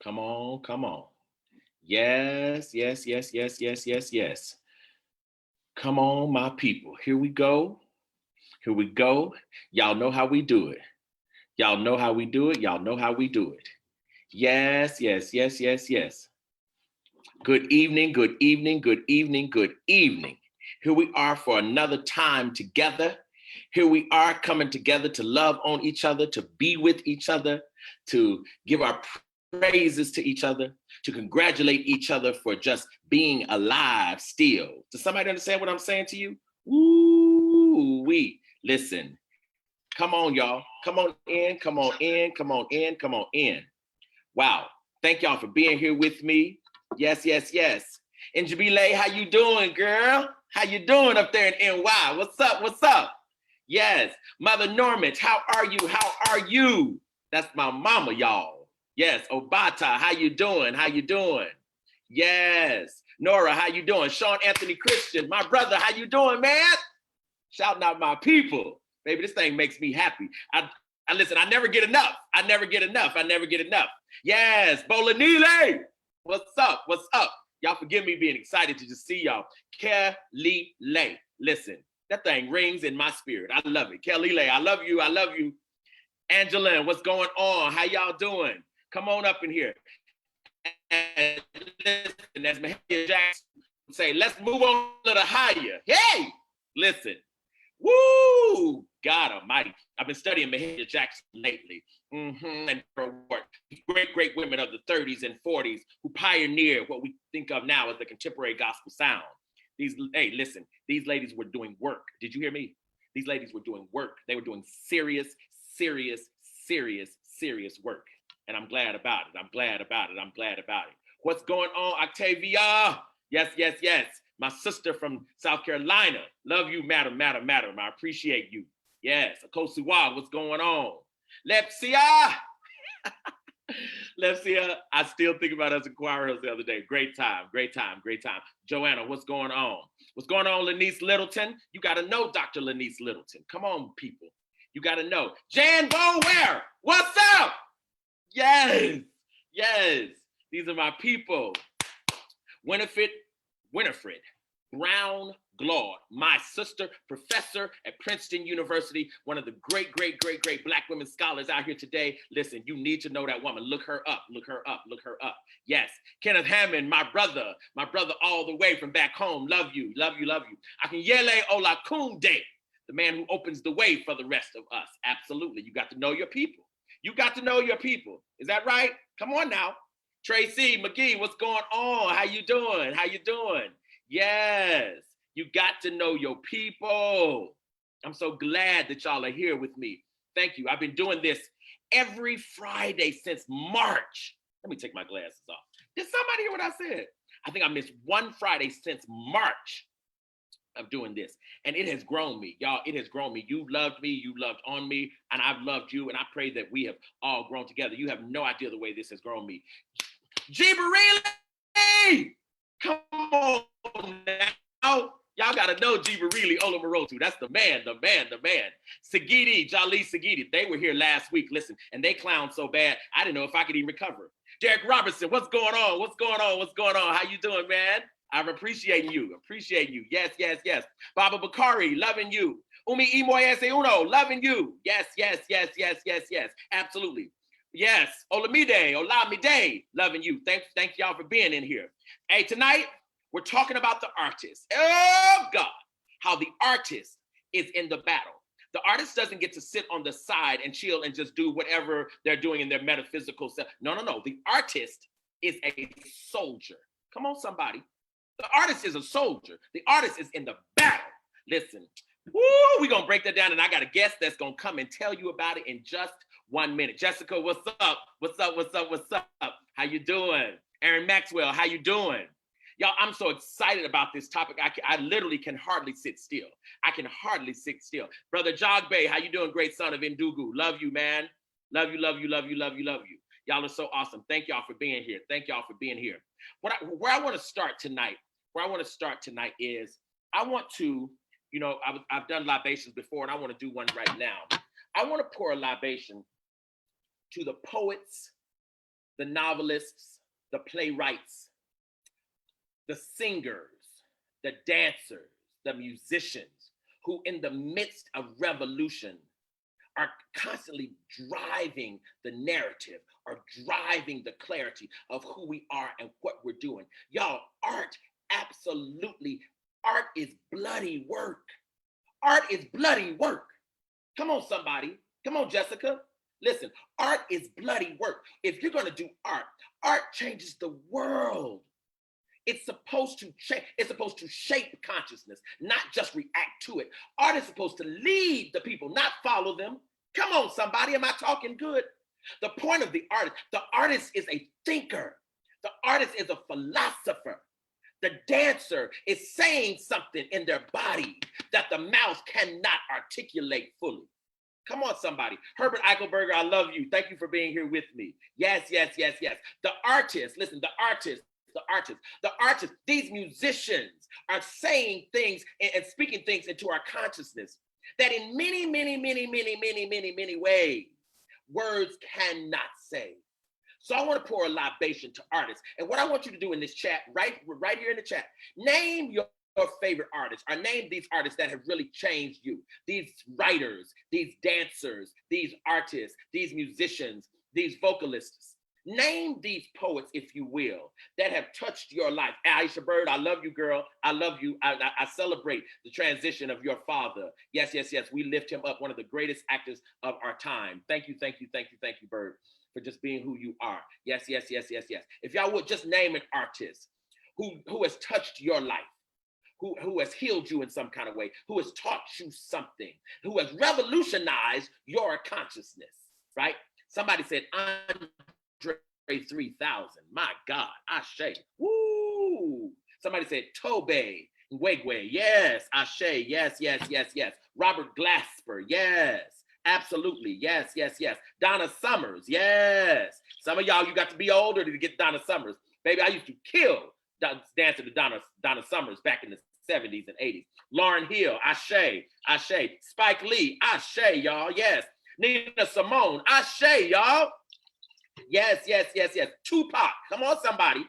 Come on, come on. Yes, yes, yes, yes, yes, yes, yes. Come on, my people. Here we go. Here we go. Y'all know how we do it. Y'all know how we do it. Y'all know how we do it. Yes, yes, yes, yes, yes. Good evening, good evening, good evening, good evening. Here we are for another time together. Here we are coming together to love on each other, to be with each other, to give our praises to each other, to congratulate each other for just being alive still. Does somebody understand what I'm saying to you? Woo-wee. Listen, come on, y'all. Come on in, come on in, come on in, come on in. Wow. Thank y'all for being here with me. Yes, yes, yes. And Jabile, how you doing, girl? How you doing up there in NY? What's up? What's up? Yes. Mother Normand, how are you? How are you? That's my mama, y'all. Yes. Obata, how you doing? How you doing? Yes. Nora, how you doing? Sean Anthony Christian, my brother, how you doing, man? Shouting out my people. Baby, this thing makes me happy. I listen, I never get enough. I never get enough. I never get enough. Yes, Bolanile. What's up? What's up? Y'all forgive me being excited to just see y'all. Kelly Lay. Listen, that thing rings in my spirit. I love it. Kelly Lay, I love you. I love you. Angeline, what's going on? How y'all doing? Come on up in here. And listen, as Mahalia Jackson would say, let's move on a little higher. Hey, listen. Woo! God Almighty. I've been studying Mahalia Jackson lately. And her work. Great, great women of the 30s and 40s who pioneered what we think of now as the contemporary gospel sound. Hey, listen, these ladies were doing work. Did you hear me? These ladies were doing work. They were doing serious, serious, serious, serious work. And I'm glad about it. I'm glad about it. I'm glad about it. What's going on, Octavia? Yes, yes, yes. My sister from South Carolina. Love you, madam. I appreciate you. Yes. Akosiwa, what's going on? Lepsia. Lepsia, I still think about us in choir rehearsal the other day. Great time, great time, great time. Joanna, what's going on? What's going on, Lanice Littleton? You got to know Dr. Lanice Littleton. Come on, people. You got to know. Jan Boware, what's up? Yes, yes. These are my people. Winifred Brown Glaud, my sister, professor at Princeton University, one of the great, great, great, great Black women scholars out here today. Listen, you need to know that woman. Look her up, look her up, look her up. Yes, Kenneth Hammond, my brother all the way from back home. Love you, love you, love you. Akinyele Olakunde, the man who opens the way for the rest of us. Absolutely, you got to know your people. You got to know your people. Is that right? Come on now. Tracy McGee, what's going on? How you doing? How you doing? Yes, you got to know your people. I'm so glad that y'all are here with me. Thank you. I've been doing this every Friday since March. Let me take my glasses off. Did somebody hear what I said? I think I missed one Friday since March of doing this. And it has grown me. Y'all, it has grown me. You loved me, you loved on me, and I've loved you. And I pray that we have all grown together. You have no idea the way this has grown me. Jibarili! Come on now. Y'all got to know Jibarili Olamarotu. That's the man, the man, the man. Sagidi, Jali Sagidi. They were here last week. Listen, and they clowned so bad, I didn't know if I could even recover. Derek Robertson, what's going on? What's going on? What's going on? How you doing, man? I'm appreciating you. Appreciate you. Yes, yes, yes. Baba Bakari, loving you. Umi Imoyese Uno, loving you. Yes, yes, yes, yes, yes, yes. Absolutely. Yes. Olamide, loving you. Thank y'all for being in here. Hey, tonight we're talking about the artist. Oh God, how the artist is in the battle. The artist doesn't get to sit on the side and chill and just do whatever they're doing in their metaphysical self. No, no, no. The artist is a soldier. Come on, somebody. The artist is a soldier. The artist is in the battle. Listen, we're going to break that down, and I got a guest that's going to come and tell you about it in just 1 minute. Jessica, what's up? What's up? What's up? What's up? How you doing? Aaron Maxwell, how you doing? Y'all, I'm so excited about this topic. I literally can hardly sit still. I can hardly sit still. Brother Jogbe, how you doing, great son of Indugu? Love you, man. Love you, love you, love you, love you, love you. Y'all are so awesome. Thank y'all for being here. Thank y'all for being here. Where I want to start tonight is I want to, I've done libations before, and I want to do one right now. I want to pour a libation to the poets the novelists, the playwrights, the singers, the dancers, the musicians, who in the midst of revolution are constantly driving the narrative or driving the clarity of who we are and what we're doing. Y'all, art, absolutely, art is bloody work. Art is bloody work. Come on, somebody. Come on, Jessica. Listen, art is bloody work. If you're going to do art, art changes the world. It's supposed to change. It's supposed to shape consciousness, not just react to it. Art is supposed to lead the people, not follow them. Come on, somebody. Am I talking good? The point of the artist is a thinker. The artist is a philosopher. The dancer is saying something in their body that the mouth cannot articulate fully. Come on, somebody. Herbert Eichelberger, I love you. Thank you for being here with me. Yes, yes, yes, yes. The artist, listen, the artist, these musicians are saying things and speaking things into our consciousness that in many, many, many, many, many, many, many ways, words cannot say. So I want to pour a libation to artists. And what I want you to do in this chat, right here in the chat, name your favorite artists, or name these artists that have really changed you. These writers, these dancers, these artists, these musicians, these vocalists. Name these poets, if you will, that have touched your life. Aisha Bird, I love you, girl. I love you. I celebrate the transition of your father. Yes, yes, yes. We lift him up, one of the greatest actors of our time. Thank you, thank you, thank you, thank you, Bird, for just being who you are. Yes, yes, yes, yes, yes. If y'all would just name an artist who has touched your life, who has healed you in some kind of way, who has taught you something, who has revolutionized your consciousness, right? Somebody said, Andre 3000. My God, Ashe. Woo! Somebody said Tobe Nwegwe. Yes, Ashe. Yes, yes, yes, yes. Robert Glasper. Yes, absolutely. Yes, yes, yes. Donna Summers. Yes. Some of y'all, you got to be older to get Donna Summers. Baby, I used to kill dancing to Donna Summers back in the 70s and 80s. Lauryn Hill. Ashe. Ashe. Spike Lee. Ashe, y'all. Yes. Nina Simone. Ashe, y'all. Yes, yes, yes, yes. Tupac, come on, somebody.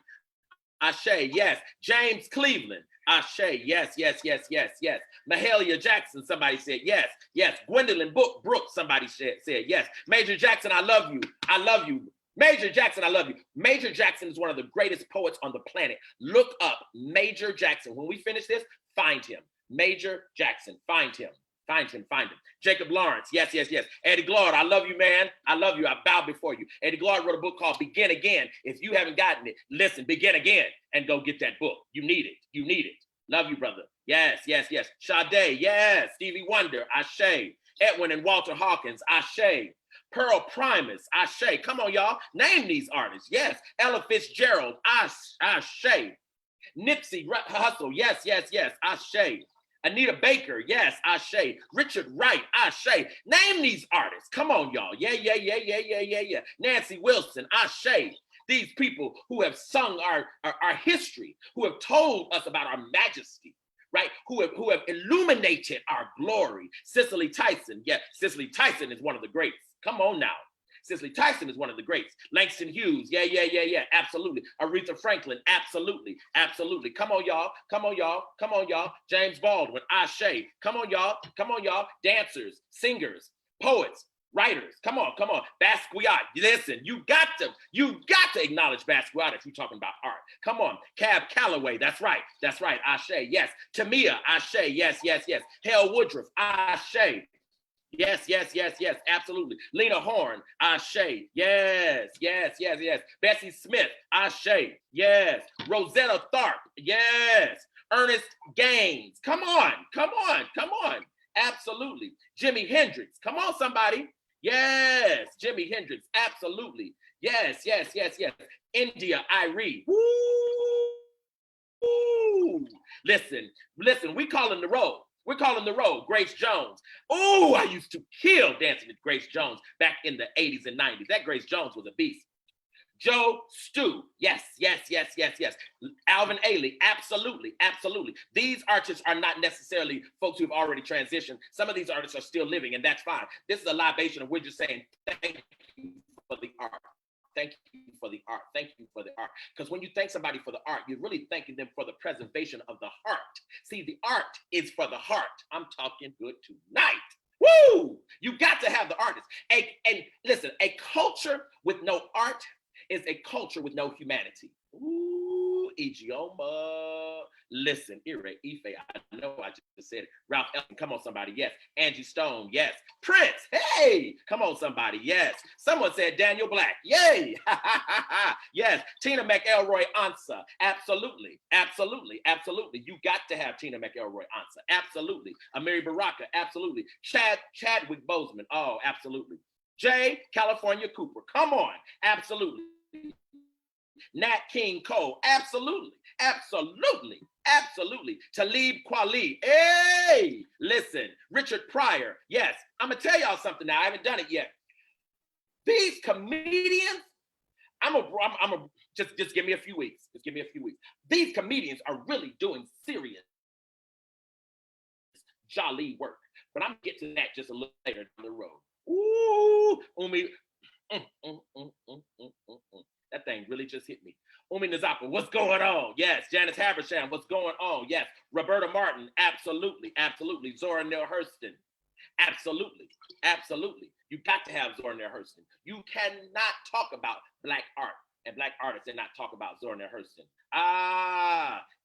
Ashe, yes. James Cleveland. Ashe, yes, yes, yes, yes, yes. Mahalia Jackson, somebody said yes, yes. Gwendolyn Brooks, somebody said yes. Major Jackson, I love you. I love you. Major Jackson, I love you. Major Jackson is one of the greatest poets on the planet. Look up Major Jackson. When we finish this, find him. Major Jackson, find him. Find him, find him. Jacob Lawrence, yes, yes, yes. Eddie Glaude, I love you, man. I love you. I bow before you. Eddie Glaude wrote a book called Begin Again. If you haven't gotten it, listen, begin again and go get that book. You need it. You need it. Love you, brother. Yes, yes, yes. Sade, yes. Stevie Wonder, Ashe. Edwin and Walter Hawkins, Ashe. Pearl Primus, Ashe. Come on, y'all. Name these artists. Yes. Ella Fitzgerald, Ashe. Nipsey Hussle, yes, yes, yes. Ashe. Anita Baker, yes, Ashe. Richard Wright, Ashe. Name these artists. Come on, y'all. Yeah, yeah, yeah, yeah, yeah, yeah, yeah. Nancy Wilson, Ashe. These people who have sung our history, who have told us about our majesty, right? Who have illuminated our glory. Cicely Tyson, yeah, Cicely Tyson is one of the greats. Come on now. Cicely Tyson is one of the greats. Langston Hughes, yeah, yeah, yeah, yeah, absolutely. Aretha Franklin, absolutely, absolutely. Come on, y'all. Come on, y'all. Come on, y'all. James Baldwin, Ashe. Come on, y'all. Come on, y'all. Dancers, singers, poets, writers. Come on, come on. Basquiat. Listen, you got to acknowledge Basquiat if you're talking about art. Come on. Cab Calloway. That's right. That's right. Ashe. Yes. Tamia. Ashe. Yes, yes, yes. Hale Woodruff. Ashe. Yes, yes, yes, yes, absolutely. Lena Horne, Ashe. Yes, yes, yes, yes. Bessie Smith, Ashe. Yes. Rosetta Tharpe. Yes. Ernest Gaines. Come on, come on, come on. Absolutely. Jimi Hendrix. Come on, somebody. Yes. Jimi Hendrix. Absolutely. Yes, yes, yes, yes. India Irie. Woo! Woo! Listen, we calling the roll. We're calling the roll. Grace Jones. Oh, I used to kill dancing with Grace Jones back in the 80s and 90s. That Grace Jones was a beast. Joe Stu. Yes, yes, yes, yes, yes. Alvin Ailey. Absolutely, absolutely. These artists are not necessarily folks who've already transitioned. Some of these artists are still living, and that's fine. This is a libation of we're just saying thank you for the art. Thank you for the art. Thank you for the art. Because when you thank somebody for the art, you're really thanking them for the preservation of the heart. See, the art is for the heart. I'm talking good tonight. Woo! You got to have the artist. And listen, a culture with no art is a culture with no humanity. Ooh, Ijeoma. Listen, Ire Ife, I know I just said it. Ralph Elton, come on, somebody, yes. Angie Stone, yes. Prince, hey, come on, somebody, yes. Someone said Daniel Black, yay. Yes. Tina McElroy answer, absolutely, absolutely, absolutely. You got to have Tina McElroy answer, absolutely. Amiri Baraka, absolutely. Chadwick Boseman, oh, absolutely. Jay California Cooper, come on, absolutely. Nat King Cole, absolutely, absolutely, absolutely. Talib Kweli, hey, listen. Richard Pryor, yes. I'm gonna tell y'all something now. I haven't done it yet. These comedians, just give me a few weeks. Just give me a few weeks. These comedians are really doing serious, jolly work. But I'm gonna get to that just a little later down the road. Ooh, Umi. That thing really just hit me. Umi Nazapa, what's going on? Yes. Janice Habersham, what's going on? Yes. Roberta Martin, absolutely, absolutely. Zora Neale Hurston, absolutely, absolutely. You got to have Zora Neale Hurston. You cannot talk about Black art and Black artists and not talk about Zora Neale Hurston.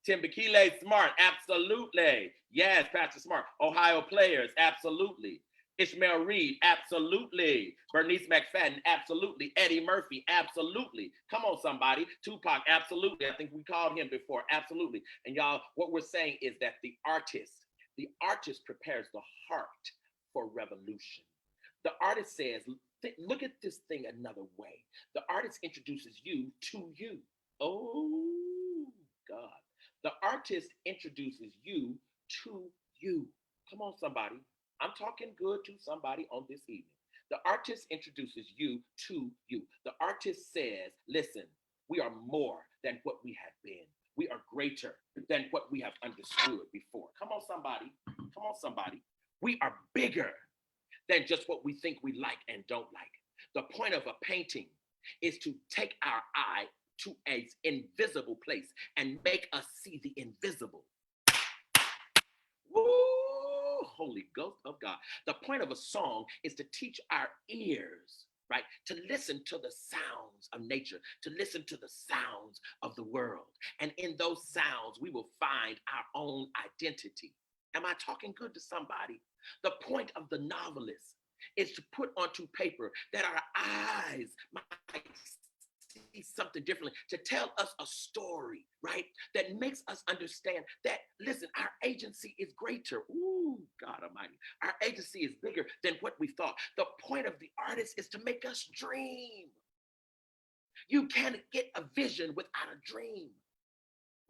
Timbukile Smart, absolutely. Yes, Pastor Smart. Ohio Players, absolutely. Ishmael Reed, absolutely. Bernice McFadden, absolutely. Eddie Murphy, absolutely. Come on, somebody. Tupac, absolutely. I think we called him before, absolutely. And y'all, what we're saying is that the artist prepares the heart for revolution. The artist says, look at this thing another way. The artist introduces you to you. Oh, God. The artist introduces you to you. Come on, somebody. I'm talking good to somebody on this evening. The artist introduces you to you. The artist says, listen, we are more than what we have been. We are greater than what we have understood before. Come on, somebody. Come on, somebody. We are bigger than just what we think we like and don't like. The point of a painting is to take our eye to an invisible place and make us see the invisible. Woo! Holy Ghost of God. The point of a song is to teach our ears, right? To listen to the sounds of nature, to listen to the sounds of the world. And in those sounds, we will find our own identity. Am I talking good to somebody? The point of the novelist is to put onto paper that our eyes might see something differently, to tell us a story, right? That makes us understand that, listen, our agency is greater. Ooh, God Almighty. Our agency is bigger than what we thought. The point of the artist is to make us dream. You can't get a vision without a dream.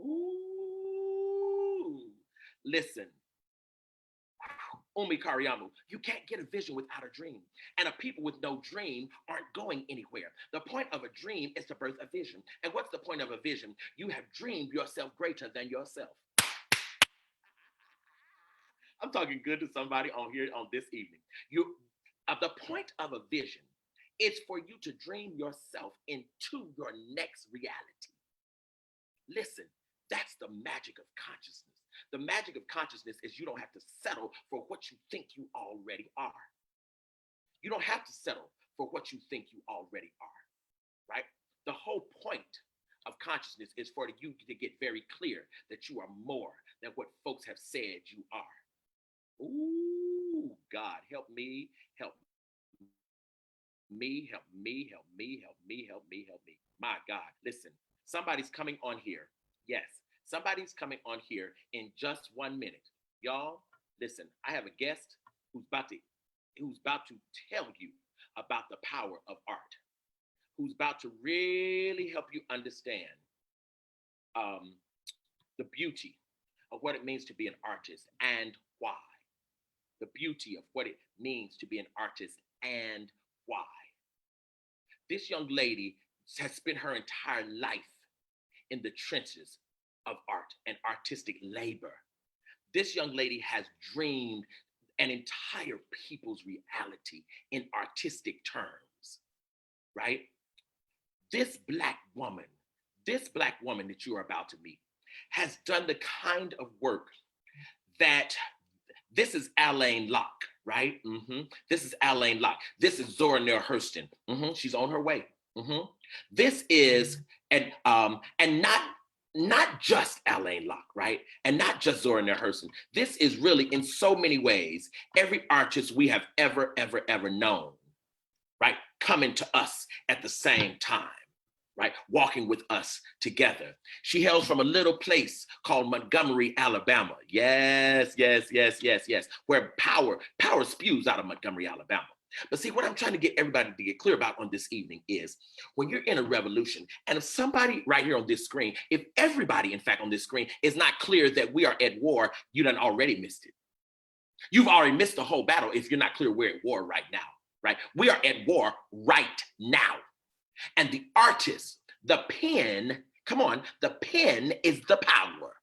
Ooh, listen. Umi Kariamu, you can't get a vision without a dream. And a people with no dream aren't going anywhere. The point of a dream is to birth a vision. And what's the point of a vision? You have dreamed yourself greater than yourself. I'm talking good to somebody on here on this evening. The point of a vision is for you to dream yourself into your next reality. Listen, that's the magic of consciousness. The magic of consciousness is you don't have to settle for what you think you already are. You don't have to settle for what you think you already are, right? The whole point of consciousness is for you to get very clear that you are more than what folks have said you are. Ooh, God, help me, help me, help me, help me, help me, help me, help me. My God, listen, somebody's coming on here. Yes, somebody's coming on here in just 1 minute. Y'all, listen, I have a guest who's about to tell you about the power of art, who's about to really help you understand the beauty of what it means to be an artist and why. The beauty of what it means to be an artist and why. This young lady has spent her entire life in the trenches of art and artistic labor. This young lady has dreamed an entire people's reality in artistic terms, right? this black woman that you are about to meet has done the kind of work that this is Alain Locke, right? This is Alain Locke. This is Zora Neale Hurston. She's on her way. This is, and not just Alain Locke, right? And not just Zora Neale Hurston. This is really, in so many ways, every artist we have ever known, right? Coming to us at the same time, right? Walking with us together. She hails from a little place called Montgomery, Alabama. Yes, where power spews out of Montgomery, Alabama. But see, what I'm trying to get everybody to get clear about on this evening is when you're in a revolution, and if somebody right here on this screen, if everybody, in fact, on this screen is not clear that we are at war, you done already missed it. You've already missed the whole battle if you're not clear we're at war right now, right? We are at war right now. And the artist, the pen, come on, the pen is the power.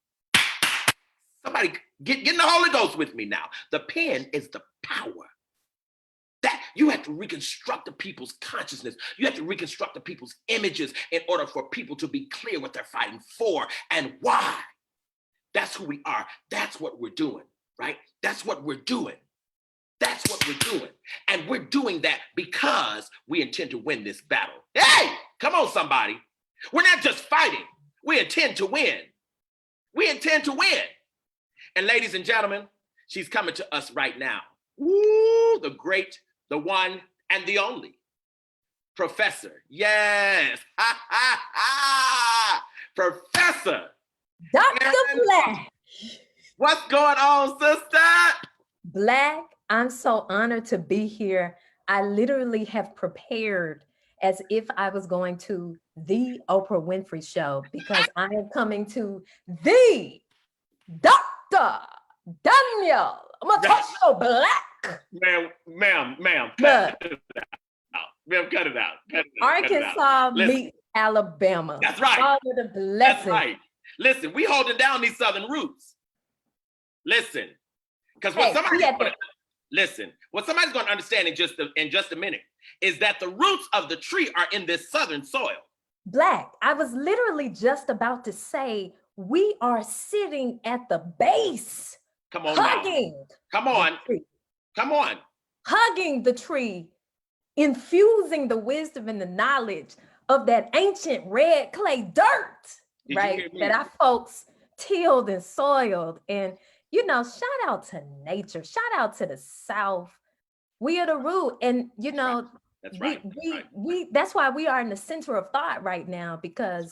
Somebody get in the Holy Ghost with me now. The pen is the power. That you have to reconstruct the people's consciousness. You have to reconstruct the people's images in order for people to be clear what they're fighting for and why. That's who we are. That's what we're doing, right? That's what we're doing. That's what we're doing. And we're doing that because we intend to win this battle. Hey, come on, somebody. We're not just fighting. We intend to win. We intend to win. And ladies and gentlemen, she's coming to us right now. Woo, the great, the one, and the only. Professor. Yes. Professor. Dr. Black. What's going on, sister? Black, I'm so honored to be here. I literally have prepared as if I was going to the Oprah Winfrey Show because I am coming to the Dr. Daniel Matosho Black. Ma'am, cut it out. Ma'am, cut it out. Arkansas meets Alabama. That's right. All of the blessings. That's right. Listen, we holding down these Southern roots. Listen, because what somebody's going to understand in just a minute is that the roots of the tree are in this Southern soil. Black, I was literally just about to say we are sitting at the base. Come on, hugging. Come on. Hugging the tree, infusing the wisdom and the knowledge of that ancient red clay dirt, right? That our folks tilled and soiled. And, shout out to nature, shout out to the South. We are the root. And, that's right. That's why we are in the center of thought right now, because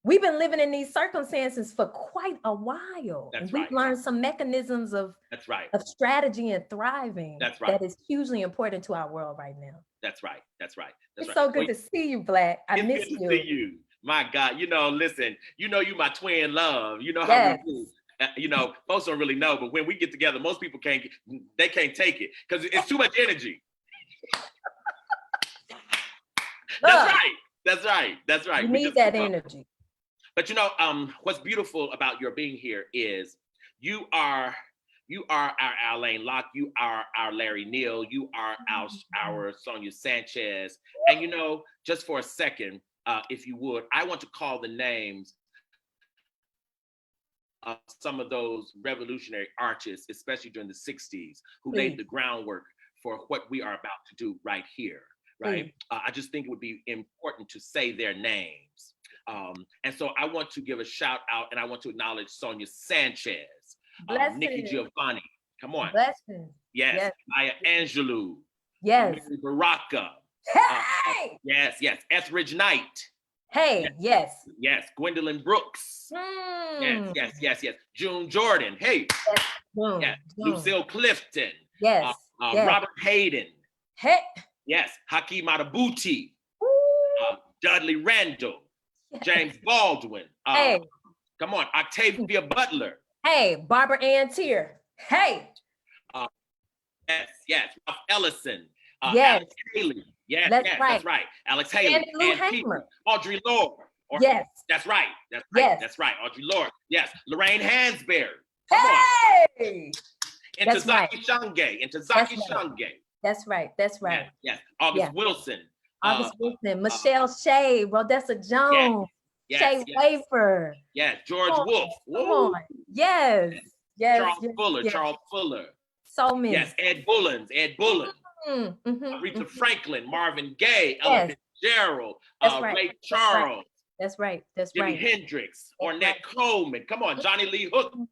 we've been living in these circumstances for quite a while. That's and we've learned some mechanisms of strategy and thriving. That is hugely important to our world right now. That's right. It's so good to see you, Black. I miss you. To see you. My God, listen, you my twin love. You know how we do. Folks don't really know, but when we get together, most people can't take it because it's too much energy. That's right. You need that energy. But what's beautiful about your being here is you are our Alain Locke, you are our Larry Neal, you are our Sonia Sanchez. And just for a second, if you would, I want to call the names of some of those revolutionary artists, especially during the 60s, who laid the groundwork for what we are about to do right here, right? I just think it would be important to say their names. And so I want to give a shout out and I want to acknowledge Sonia Sanchez, Nikki Giovanni, come on. Blessings. Yes. Maya Angelou. Yes. Mary Baraka. Hey! Yes. Etheridge Knight. Hey, yes. Gwendolyn Brooks. Yes. June Jordan. Hey. Yes. Lucille Clifton. Yes. Robert Hayden. Hey. Yes. Hakeem Adabuti. Dudley Randall. James Baldwin. Hey. Come on. Octavia Butler. Hey. Barbara Ann Tier. Hey. Yes. Ralph Ellison. Yes. Alex Haley. Yes, that's right. Alex Haley. Audre Lorde. Yes. That's right. Audre Lorde. Yes. Lorraine Hansberry. Hey. Ntozake Shange. That's right. Yes. August Wilson. uh, August Wilson, uh, Michelle Shea, Rodessa yes, Jones, yes, Shay yes, Wafer. yes. Come George on, Wolf. come Woo! on. Yes, yes, Charles yes, Fuller. yes. Charles Fuller. So many. Yes, Ed Bullins. Ed Bullen. Aretha Mhm. Franklin. Marvin Gaye. Ella Yes, Fitzgerald. that's right. Ray That's right. Charles. That's right. That's Jimi right. Hendrix. That's right. Ornette Coleman. Come on, Johnny Lee Hooker.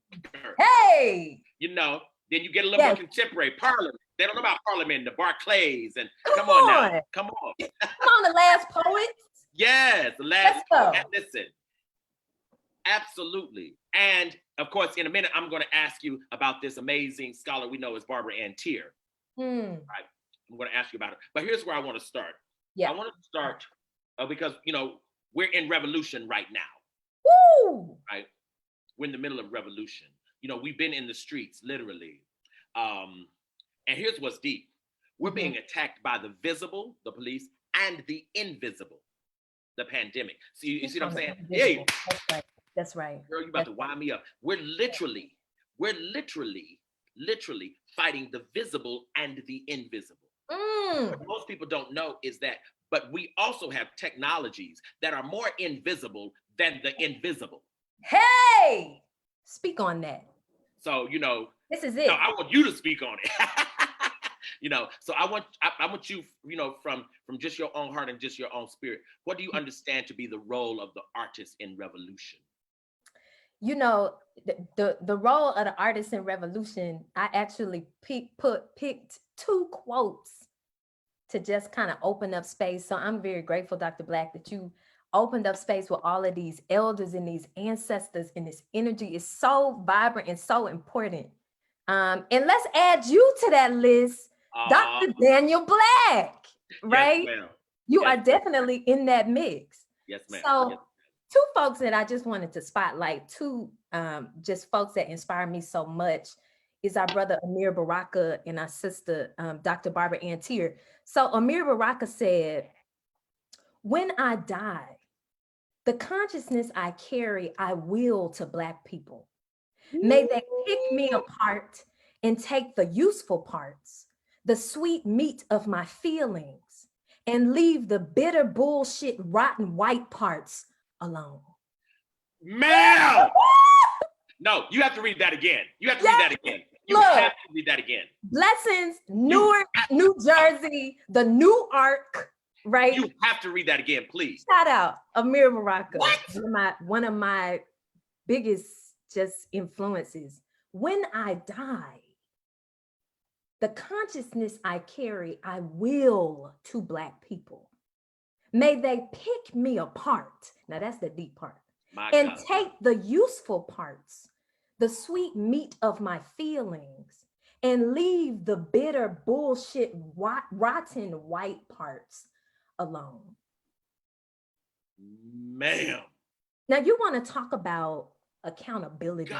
Hey, You know, then you get a little more yes, contemporary. Parliament. They don't know about Parliament, the Barclays, and come come on now, on. come on. Come on, the last poets. Yes, the last. Let's go. Listen, absolutely. And of course, in a minute, I'm going to ask you about this amazing scholar we know as Barbara Ann Teer. Hmm. Right? I'm going to ask you about it. But here's where I want to start. Yeah. I want to start because we're in revolution right now. Woo! Right? We're in the middle of revolution. We've been in the streets, literally. And here's what's deep. We're being attacked by the visible, the police, and the invisible, the pandemic. So you see what I'm saying? Hey, that's right. That's right. Girl, you about to wind me up. We're literally fighting the visible and the invisible. What most people don't know is that, but we also have technologies that are more invisible than the invisible. Hey, speak on that. So, this is it. I want you to speak on it. So I want you, from just your own heart and just your own spirit. What do you understand to be the role of the artist in revolution? The role of the artist in revolution, I actually picked two quotes to just kind of open up space. So I'm very grateful, Dr. Black, that you opened up space with all of these elders and these ancestors, and this energy is so vibrant and so important. And let's add you to that list, Dr. Daniel Black, right? Yes, ma'am. You are definitely in that mix. Yes, ma'am. So two folks that I just wanted to spotlight, two just folks that inspire me so much, is our brother Amir Baraka and our sister, Dr. Barbara Ann Teer. So Amir Baraka said, "When I die, the consciousness I carry, I will to Black people. May they pick me apart and take the useful parts, the sweet meat of my feelings, and leave the bitter bullshit, rotten white parts alone." Ma'am! No, you have to read that again. You have to read that again. You have to read that again. Blessings, Newark, New Jersey, the New Ark, right? You have to read that again, please. Shout out Amir Baraka. What? One of my biggest just influences. When I die, the consciousness I carry, I will to Black people. May they pick me apart. Now that's the deep part. And take the useful parts, the sweet meat of my feelings, and leave the bitter bullshit, rotten white parts alone. Ma'am. Now you want to talk about accountability,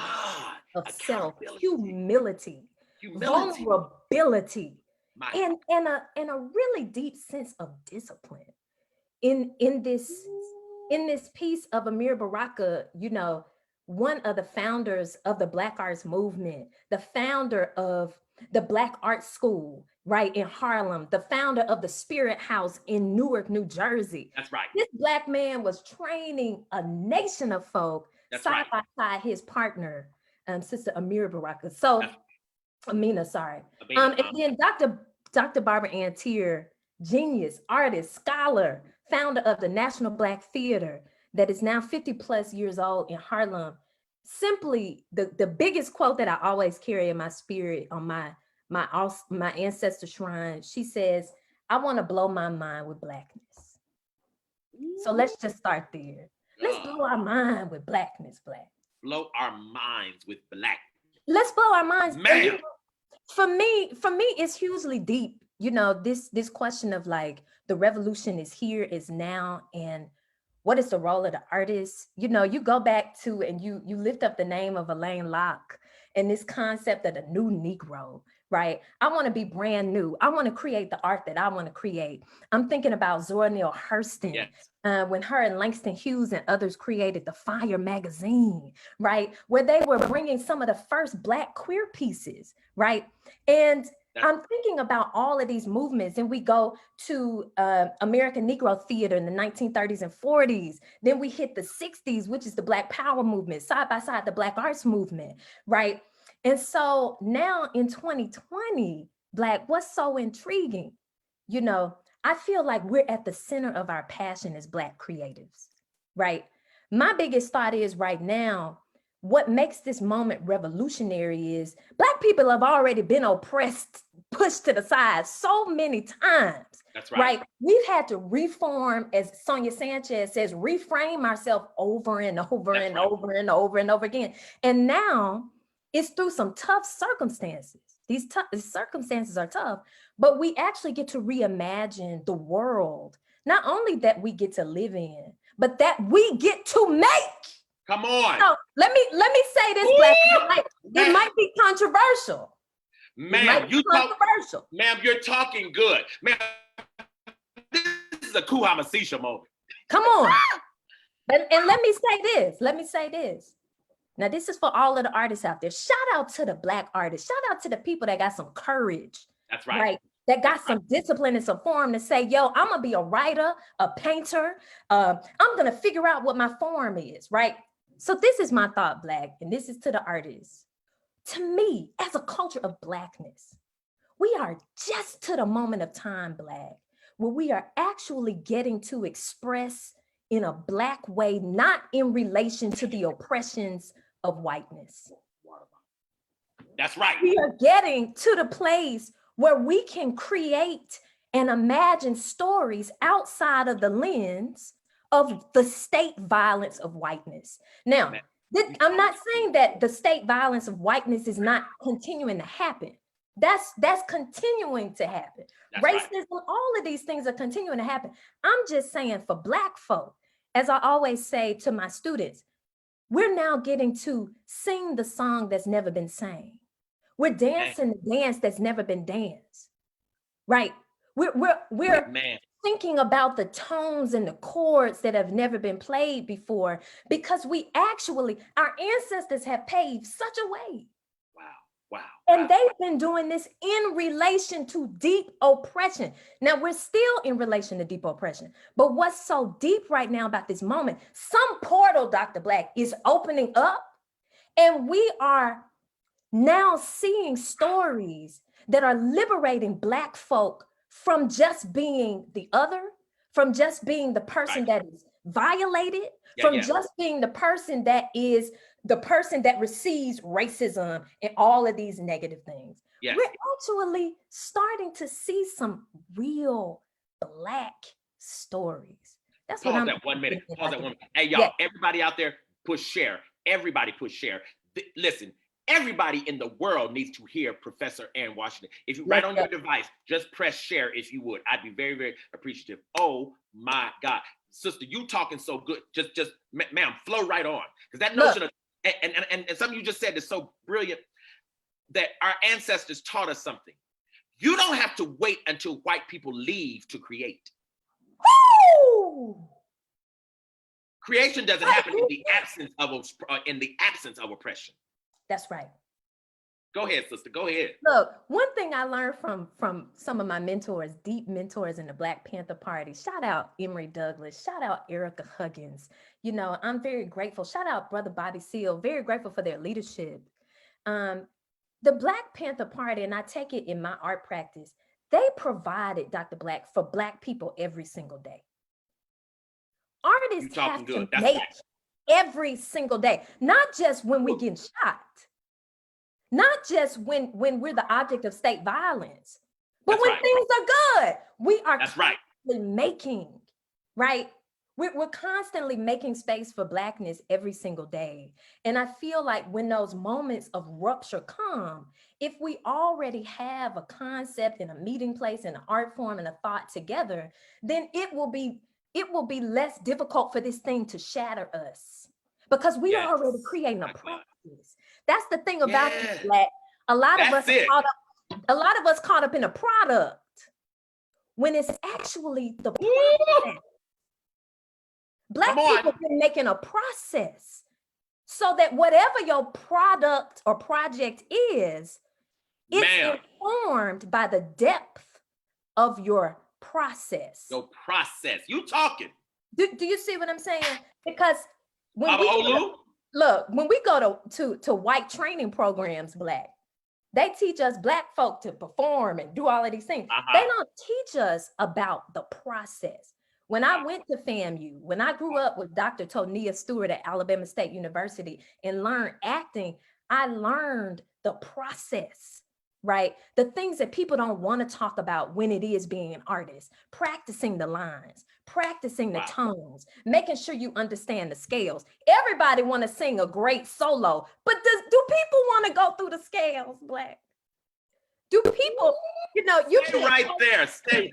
of self, humility, vulnerability, and a really deep sense of discipline. In this piece of Amir Baraka, one of the founders of the Black Arts Movement, the founder of the Black Art School, right, in Harlem, the founder of the Spirit House in Newark, New Jersey. That's right. This Black man was training a nation of folk side by side his partner, Sister Amir Baraka. So, Amina, sorry. And then Dr. Barbara Ann Teer, genius, artist, scholar, founder of the National Black Theater that is now 50 plus years old in Harlem. Simply the biggest quote that I always carry in my spirit on my ancestor shrine. She says, "I want to blow my mind with Blackness." So let's just start there. Let's blow our mind with Blackness, Black. Blow our minds with Blackness. Let's blow our minds. Man. For me, it's hugely deep. This question of like the revolution is here, is now, and what is the role of the artist? You go back to and you lift up the name of Alain Locke and this concept of the new Negro, right? I want to be brand new. I want to create the art that I want to create. I'm thinking about Zora Neale Hurston, when her and Langston Hughes and others created the Fire magazine, right? Where they were bringing some of the first Black queer pieces, right? And I'm thinking about all of these movements, and we go to American Negro Theater in the 1930s and 40s. Then we hit the 60s, which is the Black Power movement, side by side, the Black Arts movement, right? And so now in 2020, Black, what's so intriguing? You know, I feel like we're at the center of our passion as Black creatives, right? My biggest thought is right now, what makes this moment revolutionary is Black people have already been oppressed, pushed to the side so many times. That's right. We've had to reform, as Sonia Sanchez says, reframe ourselves over and over and over and over and over again. And now it's through some tough circumstances. These circumstances are tough, but we actually get to reimagine the world, not only that we get to live in, but that we get to make. Come on. So let me say this, Black. It might be controversial. Ma'am, ma'am, you're talking good. Ma'am, this is a Kuhamasisha moment. Come on. And let me say this. Now, this is for all of the artists out there. Shout out to the Black artists. Shout out to the people that got some courage. That's right. That got some discipline and some form to say, yo, I'm going to be a writer, a painter. I'm going to figure out what my form is, right? So this is my thought, Black, and this is to the artists. To me, as a culture of Blackness, we are just to the moment of time, Black, where we are actually getting to express in a Black way, not in relation to the oppressions of whiteness. That's right. We are getting to the place where we can create and imagine stories outside of the lens of the state violence of whiteness. Now, I'm not saying that the state violence of whiteness is not continuing to happen. That's continuing to happen. Racism, all of these things are continuing to happen. I'm just saying for Black folk, as I always say to my students, we're now getting to sing the song that's never been sang. We're dancing the dance that's never been danced, right? We're thinking about the tones and the chords that have never been played before, because our ancestors have paved such a way. Wow. And they've been doing this in relation to deep oppression. Now, we're still in relation to deep oppression, but what's so deep right now about this moment, some portal, Dr. Black, is opening up, and we are now seeing stories that are liberating Black folk from just being the other, from just being the person that is violated, just being the person that is the person that receives racism and all of these negative things. We're actually starting to see some real Black stories. That's what I'm. Pause that 1 minute. Pause that 1 minute. Hey, y'all, everybody out there, push share. Everybody push share. Listen. Everybody in the world needs to hear Professor Ann Washington. If you write on your device, just press share if you would. I'd be very, very appreciative. Oh my God. Sister, you talking so good. Just ma'am, flow right on. Because that notion of, and something you just said is so brilliant, that our ancestors taught us something. You don't have to wait until white people leave to create. Woo! Creation doesn't happen in the absence of oppression. That's right. Go ahead, sister. Go ahead. Look, one thing I learned from some of my mentors, deep mentors in the Black Panther Party, shout out Emory Douglas, shout out Erica Huggins. You know, I'm very grateful. Shout out Brother Bobby Seale, very grateful for their leadership. The Black Panther Party, and I take it in my art practice, they provided, Dr. Black, for Black people every single day. Artists have to make every single day, not just when we get shot, not just when we're the object of state violence, but when things are good. We are constantly making, right? We're constantly making space for Blackness every single day. And I feel like when those moments of rupture come, if we already have a concept and a meeting place and an art form and a thought together, then it will be less difficult for this thing to shatter us, because we are already creating a practice. That's the thing about this, Black. A lot of us caught up in a product when it's actually the process. Black people have been making a process so that whatever your product or project is, It's informed by the depth of your process. Your process. You talking. Do you see what I'm saying? Because when when we go to white training programs, Black, they teach us Black folk to perform and do all of these things. They don't teach us about the process. When I went to FAMU, when I grew up with Dr. Tonia Stewart at Alabama State University and learned acting, I learned the process, right? The things that people don't want to talk about when it is being an artist, practicing the lines, practicing the tones, making sure you understand the scales. Everybody want to sing a great solo, but do people want to go through the scales, Black? Do people, you Stay right there, stay.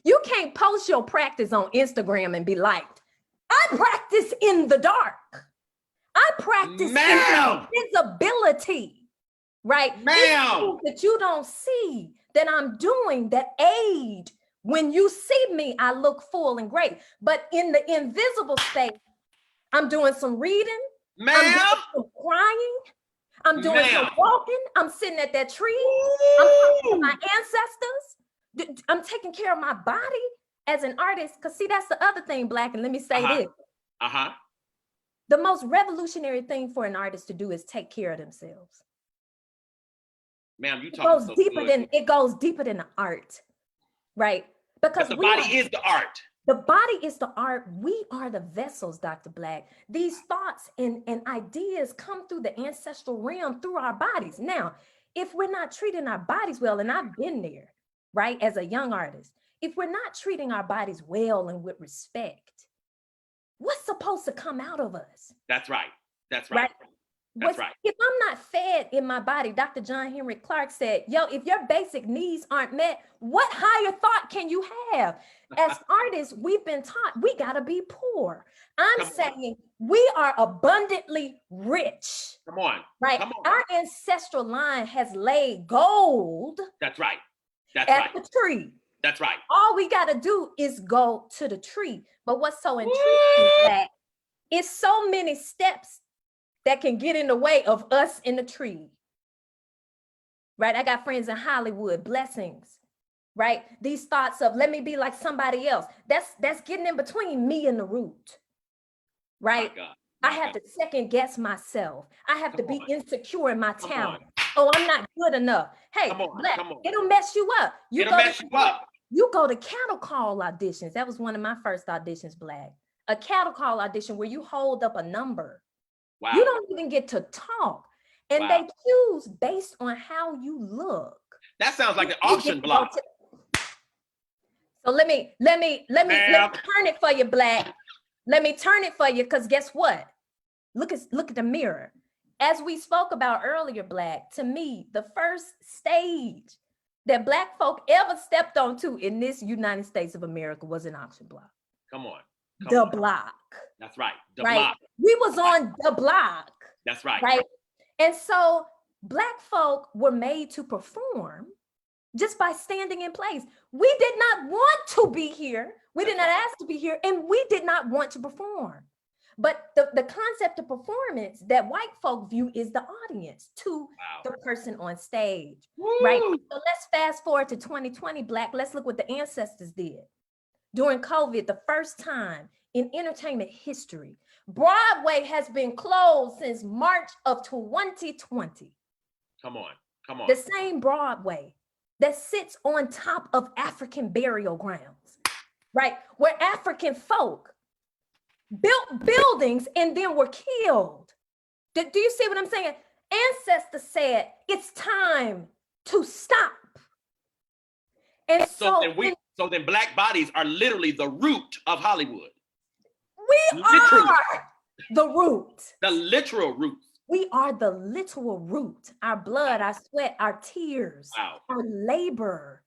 You can't post your practice on Instagram and be like, I practice in the dark. I practice in visibility, right? It's that you don't see that I'm doing that aid. When you see me, I look full and great. But in the invisible state, I'm doing some reading. I'm doing some crying. I'm doing some walking. I'm sitting at that tree. I'm talking to my ancestors. I'm taking care of my body as an artist. Because see, that's the other thing, Black. And let me say this. The most revolutionary thing for an artist to do is take care of themselves. Ma'am, you talking so good. It goes deeper than the art, right? Because the body is the art. The body is the art. We are the vessels, Dr. Black. These thoughts and ideas come through the ancestral realm through our bodies. Now, if we're not treating our bodies well, and I've been there, right, as a young artist, if we're not treating our bodies well and with respect, what's supposed to come out of us? That's right. That's right. That's right. If I'm not fed in my body, Dr. John Henry Clark said, if your basic needs aren't met, what higher thought can you have? As artists, we've been taught we got to be poor. I'm saying we are abundantly rich. Come on. Right? Come on. Our ancestral line has laid gold. That's right. That's at the tree. That's right. All we got to do is go to the tree. But what's so intriguing is that it's so many steps that can get in the way of us in the tree, right? I got friends in Hollywood, blessings, right? These thoughts of let me be like somebody else. That's getting in between me and the root, right? I have to second guess myself. I have to be insecure in my talent. Oh, I'm not good enough. Hey, Black, it'll mess you up. You go to cattle call auditions. That was one of my first auditions, Black. A cattle call audition where you hold up a number. Wow. You don't even get to talk. And they choose based on how you look. That sounds like an auction block. So let me turn it for you, Black. Let me turn it for you, because guess what? Look at the mirror. As we spoke about earlier, Black, to me, the first stage that Black folk ever stepped onto in this United States of America was an auction block. Come on. The block. That's right. The right? block. We was on the block. That's right. Right. And so Black folk were made to perform just by standing in place. We did not want to be here. We did not ask to be here, and we did not want to perform. But the concept of performance that white folk view is the audience to the person on stage. Woo. Right. So let's fast forward to 2020, Black. Let's look what the ancestors did. During COVID, the first time in entertainment history, Broadway has been closed since March of 2020. Come on. The same Broadway that sits on top of African burial grounds, right? Where African folk built buildings and then were killed. Do you see what I'm saying? Ancestors said, it's time to stop. And so then Black bodies are literally the root of Hollywood. We are the root. The literal root. We are the literal root. Our blood, our sweat, our tears, our labor,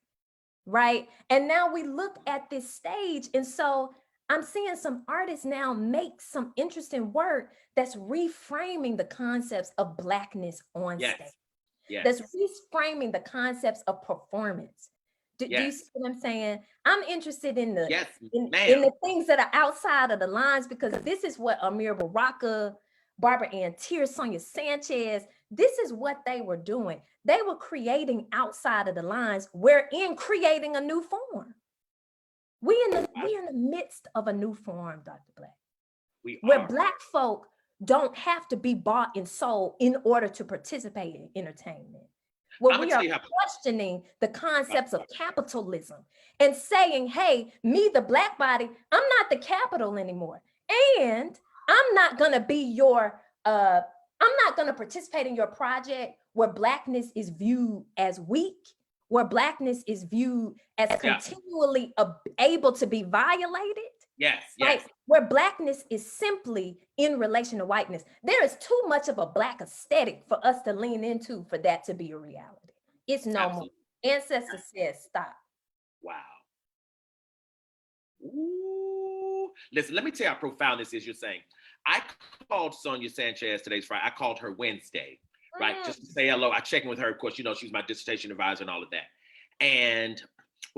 right? And now we look at this stage. And so I'm seeing some artists now make some interesting work that's reframing the concepts of Blackness on stage. Yes. That's reframing the concepts of performance. Do you see what I'm saying? I'm interested in the in the things that are outside of the lines, because this is what Amir Baraka, Barbara Ann Teer, Sonia Sanchez, this is what they were doing. They were creating outside of the lines. We're in creating a new form. We're in the midst of a new form, Dr. Black, where Black folk don't have to be bought and sold in order to participate in entertainment. Where we are questioning the concepts of capitalism and saying, hey, me, the Black body, I'm not the capital anymore. And I'm not going to be your, I'm not going to participate in your project where Blackness is viewed as weak, where Blackness is viewed as continually able to be violated. Yes, right? Where Blackness is simply in relation to whiteness. There is too much of a Black aesthetic for us to lean into for that to be a reality. It's no more. Ancestor says stop. Wow. Ooh. Listen, let me tell you how profound this is. You're saying, I called Sonia Sanchez, today's Friday. I called her Wednesday, right? Just to say hello. I checked in with her. Of course, you know, she's my dissertation advisor and all of that. And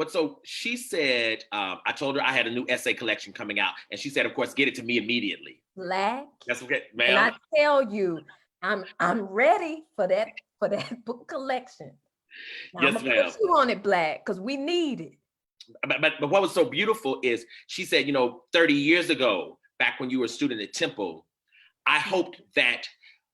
so she said, I told her I had a new essay collection coming out. And she said, of course, get it to me immediately. Black. That's okay, ma'am. And I tell you, I'm ready for that book collection. Now, yes, I'm gonna put you on it, Black, because we need it. But what was so beautiful is she said, you know, 30 years ago, back when you were a student at Temple, I hoped that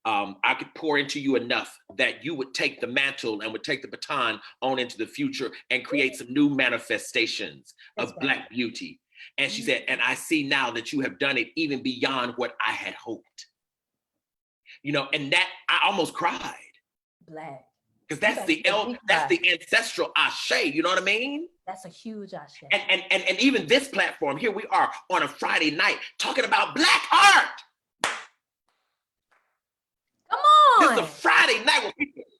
I could pour into you enough that you would take the mantle and would take the baton on into the future and create some new manifestations of Black beauty. And she said, and I see now that you have done it even beyond what I had hoped. You know, and that I almost cried. Black. Because that's the ancestral ashe, you know what I mean? That's a huge ashe. And even this platform, here we are on a Friday night talking about Black art. Come on. This is a Friday night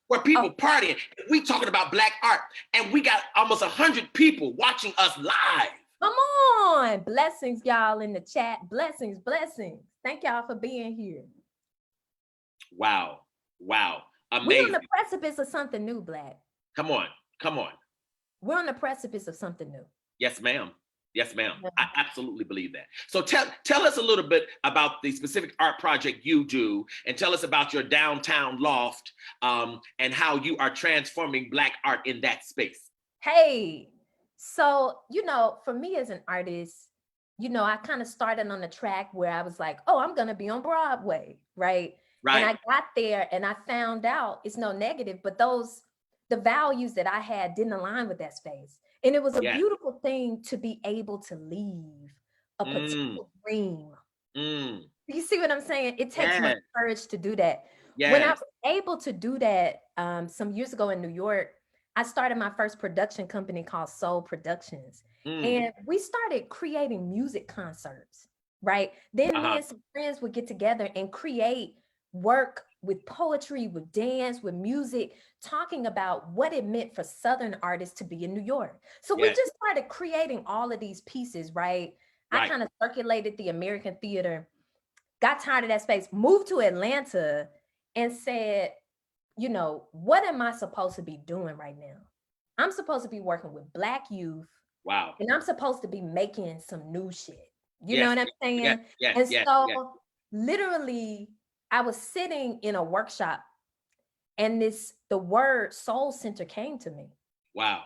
where people partying. We talking about Black art. And we got almost 100 people watching us live. Come on. Blessings, y'all, in the chat. Blessings, blessings. Thank y'all for being here. Wow. Amazing. We're on the precipice of something new, Black. Come on. We're on the precipice of something new. Yes, ma'am. I absolutely believe that. So tell us a little bit about the specific art project you do, and tell us about your downtown loft and how you are transforming Black art in that space. Hey, so, you know, for me as an artist, you know, I kind of started on the track where I was like, oh, I'm going to be on Broadway, right? And I got there and I found out, it's no negative, but the values that I had didn't align with that space. And it was a beautiful thing to be able to leave a particular dream. You see what I'm saying? It takes much courage to do that. When I was able to do that some years ago in New York, I started my first production company called Soul Productions. And we started creating music concerts, right? Then me and some friends would get together and create work with poetry, with dance, with music, talking about what it meant for Southern artists to be in New York. So we just started creating all of these pieces, right? I kind of circulated the American theater, got tired of that space, moved to Atlanta and said, you know, what am I supposed to be doing right now? I'm supposed to be working with Black youth. Wow. And I'm supposed to be making some new shit. You know what I'm saying? Literally, I was sitting in a workshop and the word Soul Center came to me. Wow.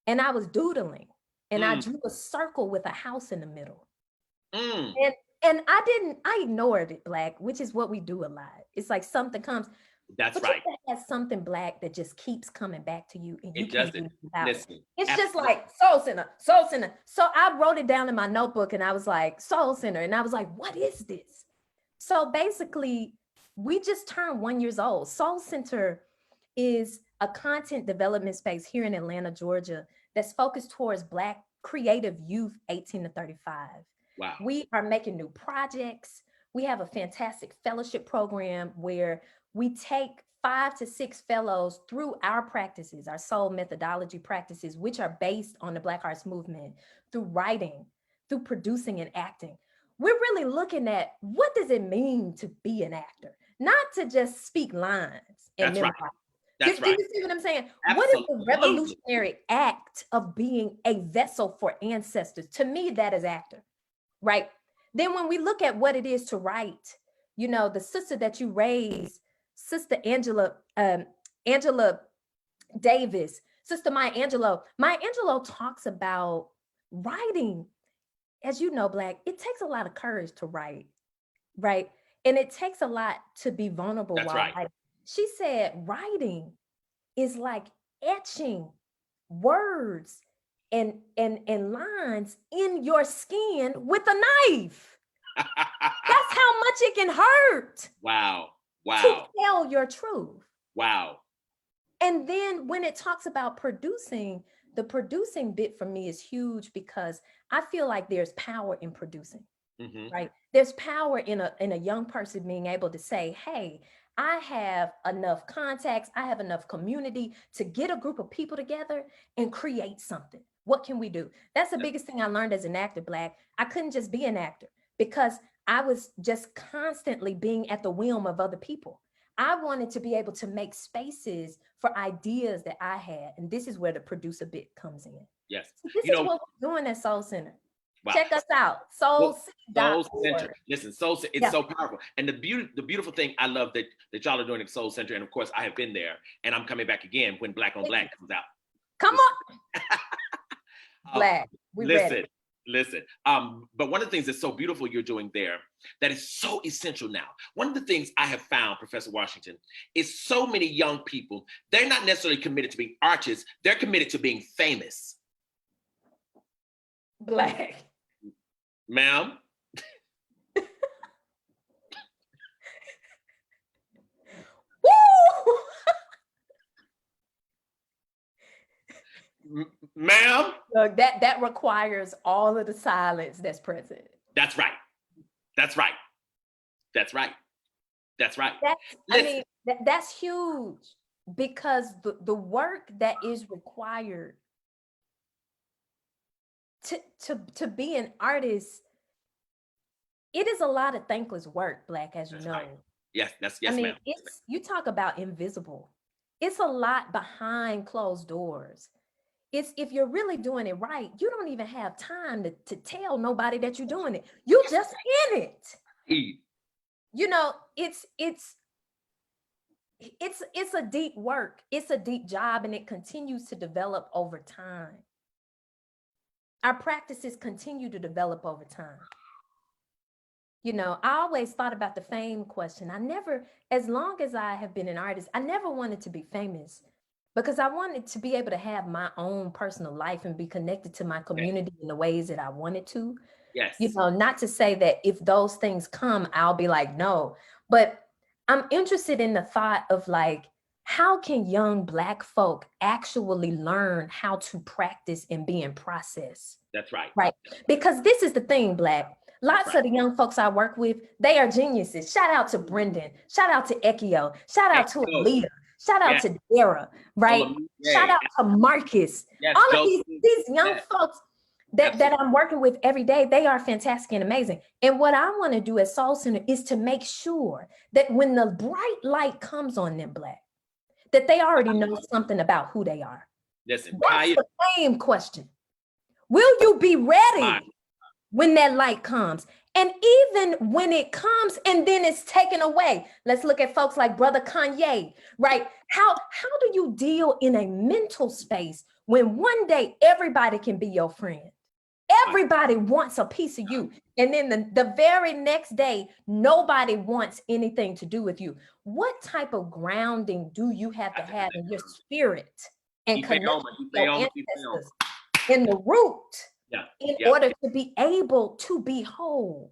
And I was doodling and I drew a circle with a house in the middle. And I ignored it, Black, which is what we do a lot. It's like something comes. That's but right. You have something Black that just keeps coming back to you and you can't do without it. It's absolutely. just like Soul Center. So I wrote it down in my notebook and I was like, Soul Center. And I was like, what is this? So basically, we just turned 1 year old. Soul Center is a content development space here in Atlanta, Georgia, that's focused towards Black creative youth 18 to 35. Wow. We are making new projects. We have a fantastic fellowship program where we take 5 to 6 fellows through our practices, our soul methodology practices, which are based on the Black arts movement, through writing, through producing and acting. We're really looking at what does it mean to be an actor, not to just speak lines. And That's right. That's do right. you see what I'm saying? Absolutely. What is the revolutionary act of being a vessel for ancestors? To me, that is actor, right? Then when we look at what it is to write, you know, the sister that you raised Sister Angela Davis, Sister Maya Angelou. Maya Angelou talks about writing. As you know, Black, it takes a lot of courage to write, right? And it takes a lot to be vulnerable That's while right. writing. She said writing is like etching words and lines in your skin with a knife. That's how much it can hurt Wow. to Wow. tell your truth. Wow. And then when it talks about producing, the producing bit for me is huge because I feel like there's power in producing. Right? There's power in a young person being able to say, hey, I have enough contacts, I have enough community to get a group of people together and create something. What can we do? That's the biggest thing I learned as an actor, Black. I couldn't just be an actor because I was just constantly being at the whim of other people. I wanted to be able to make spaces for ideas that I had. And this is where the producer bit comes in. Yes. So this is what we're doing at Soul Center. Wow. Check us out, Soul Center. soulcenter.org. Listen, it's so powerful. And the beautiful thing I love that y'all are doing at Soul Center, and of course I have been there, and I'm coming back again when Black on Black comes out. Come on. Black, we ready. Listen. But one of the things that's so beautiful you're doing there that is so essential now. One of the things I have found, Professor Washington, is so many young people, they're not necessarily committed to being artists, they're committed to being famous. Black. Ma'am? Woo! Ma'am? Look, that requires all of the silence that's present. That's right. That's right. That's right. That's right. That's huge because the work that is required to be an artist, it is a lot of thankless work, Black, as you know. Right. Yes, ma'am. You talk about invisible. It's a lot behind closed doors. It's if you're really doing it right, you don't even have time to tell nobody that you're doing it. You just in it. You know, it's a deep work. It's a deep job, and it continues to develop over time. Our practices continue to develop over time. You know, I always thought about the fame question. As long as I have been an artist, I never wanted to be famous because I wanted to be able to have my own personal life and be connected to my community in the ways that I wanted to. Yes. You know, not to say that if those things come, I'll be like, no, but I'm interested in the thought of like, how can young Black folk actually learn how to practice and be in process? That's right. Right. Because this is the thing, Black. Lots of the young folks I work with, they are geniuses. Shout out to Brendan. Shout out to Ekio. Shout out to Aaliyah. Shout out to Dara, right? Shout out to Marcus. All of these young folks that I'm working with every day, they are fantastic and amazing. And what I want to do at Soul Center is to make sure that when the bright light comes on them, Black, that they already know something about who they are. Listen, that's the same question. Will you be ready when that light comes? And even when it comes and then it's taken away, let's look at folks like Brother Kanye, right? How do you deal in a mental space when one day everybody can be your friend? Everybody wants a piece of you. And then the very next day, nobody wants anything to do with you. What type of grounding do you have to have in your spirit and connect with your ancestors in the root in order to be able to be whole?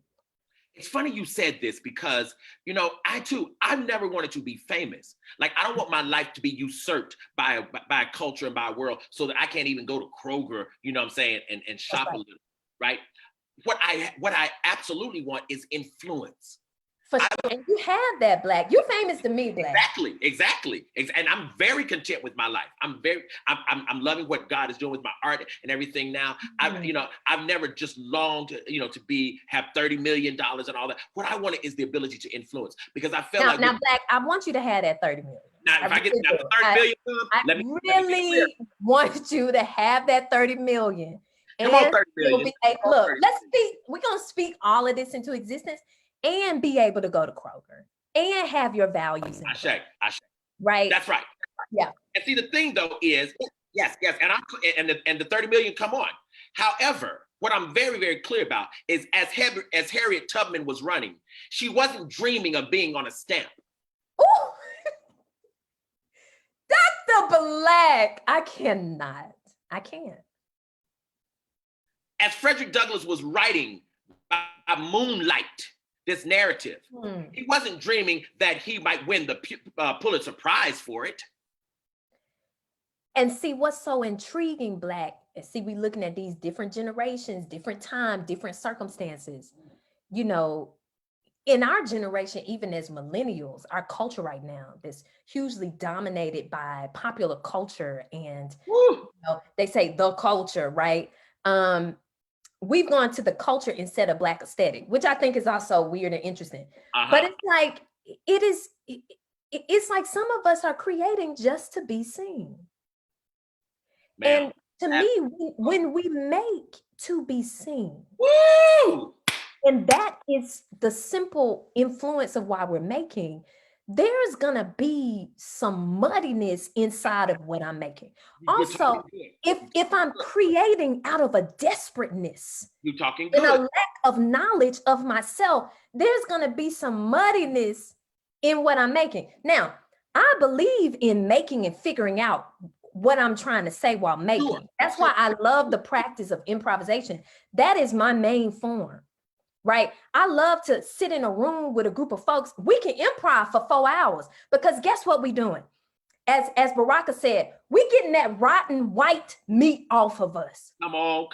It's funny you said this because, you know, I never wanted to be famous. Like, I don't want my life to be usurped by a culture and by a world so that I can't even go to Kroger, you know what I'm saying, and shop a little, right? What I absolutely want is influence. For sure. And you have that, Black. You're famous to me, Black. Exactly. And I'm very content with my life. I'm loving what God is doing with my art and everything now. I've never just longed to have $30 million and all that. What I wanted is the ability to influence, because I felt now, Black, I want you to have that 30 million. Now, if I get the 30 million, I really want you to have that 30 million. Come on, 30 million. Look, we're going to speak all of this into existence and be able to go to Kroger and have your values in I place. say. Right? That's right. Yeah. And see, the thing though is, yes, and the 30 million come on. However, what I'm very, very clear about is as Harriet Tubman was running, she wasn't dreaming of being on a stamp. Ooh. Dr. Black, I can't. As Frederick Douglass was writing by moonlight, this narrative, he wasn't dreaming that he might win the Pulitzer Prize for it. And see, what's so intriguing, Black, and see, we looking at these different generations, different time, different circumstances. You know, in our generation, even as millennials, our culture right now is hugely dominated by popular culture, and you know, they say the culture, right? We've gone to the culture instead of Black aesthetic, which I think is also weird and interesting. But it's like it's like some of us are creating just to be seen. And to me, when we make to be seen, and that is the simple influence of why we're making, there's gonna be some muddiness inside of what I'm making. Also, if I'm creating out of a desperateness and a lack of knowledge of myself, there's gonna be some muddiness in what I'm making. Now, I believe in making and figuring out what I'm trying to say while making. That's why I love the practice of improvisation. That is my main form. Right? I love to sit in a room with a group of folks. We can improv for 4 hours because guess what we're doing? As Baraka said, we're getting that rotten white meat off of us. Come on.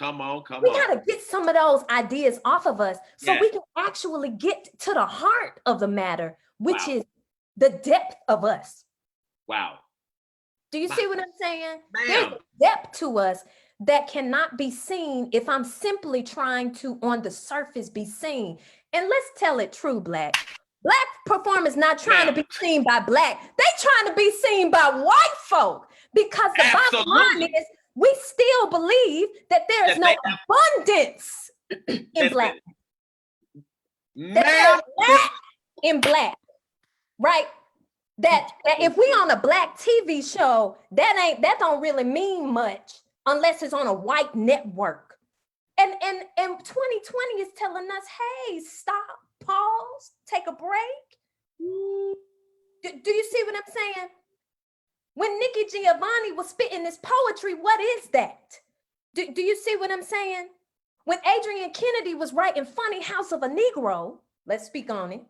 We gotta get some of those ideas off of us so we can actually get to the heart of the matter, which is the depth of us. Wow. Do you see what I'm saying? There's a depth to us that cannot be seen if I'm simply trying to, on the surface, be seen. And let's tell it true, Black. Black performers not trying to be seen by Black. They trying to be seen by white folk. Because the bottom line is, we still believe that there is no abundance in Black. That lack in Black, right? That if we on a Black TV show, that don't really mean much unless it's on a white network. And 2020 is telling us, hey, stop, pause, take a break. Do you see what I'm saying? When Nikki Giovanni was spitting this poetry, what is that? Do you see what I'm saying? When Adrian Kennedy was writing Funny House of a Negro, let's speak on it,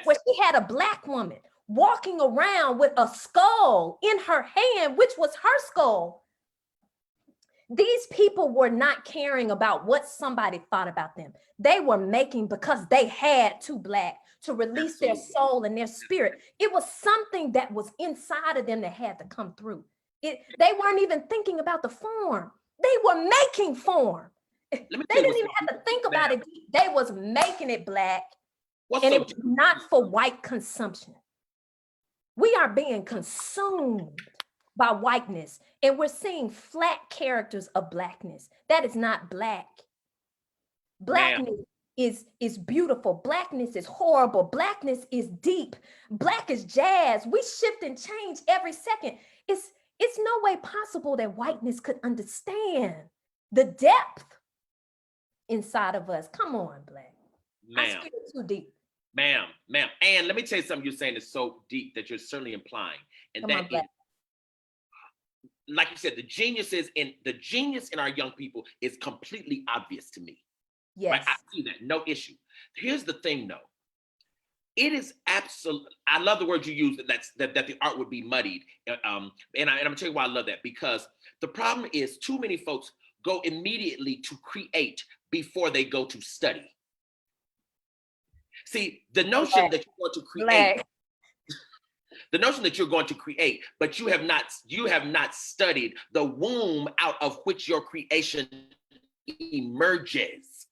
where she had a Black woman walking around with a skull in her hand, which was her skull. These people were not caring about what somebody thought about them. They were making because they had to Black to release their soul and their spirit. It was something that was inside of them that had to come through. They weren't even thinking about the form. They were making form. They didn't even have to think about it. They was making it, Black. And it was not for white consumption. We are being consumed by whiteness, and we're seeing flat characters of Blackness. That is not Black. Blackness is beautiful. Blackness is horrible. Blackness is deep. Black is jazz. We shift and change every second. It's no way possible that whiteness could understand the depth inside of us. Come on, Black. I speak too deep. Ma'am. And let me tell you something you're saying is so deep that you're certainly implying. And Come on, Black. Like you said, the genius in our young people is completely obvious to me. Yes. Right? I see that, no issue. Here's the thing though. It is absolute. I love the word you use that the art would be muddied. And I'm gonna tell you why I love that, because the problem is too many folks go immediately to create before they go to study. See, the notion that you're going to create, but you have not studied the womb out of which your creation emerges.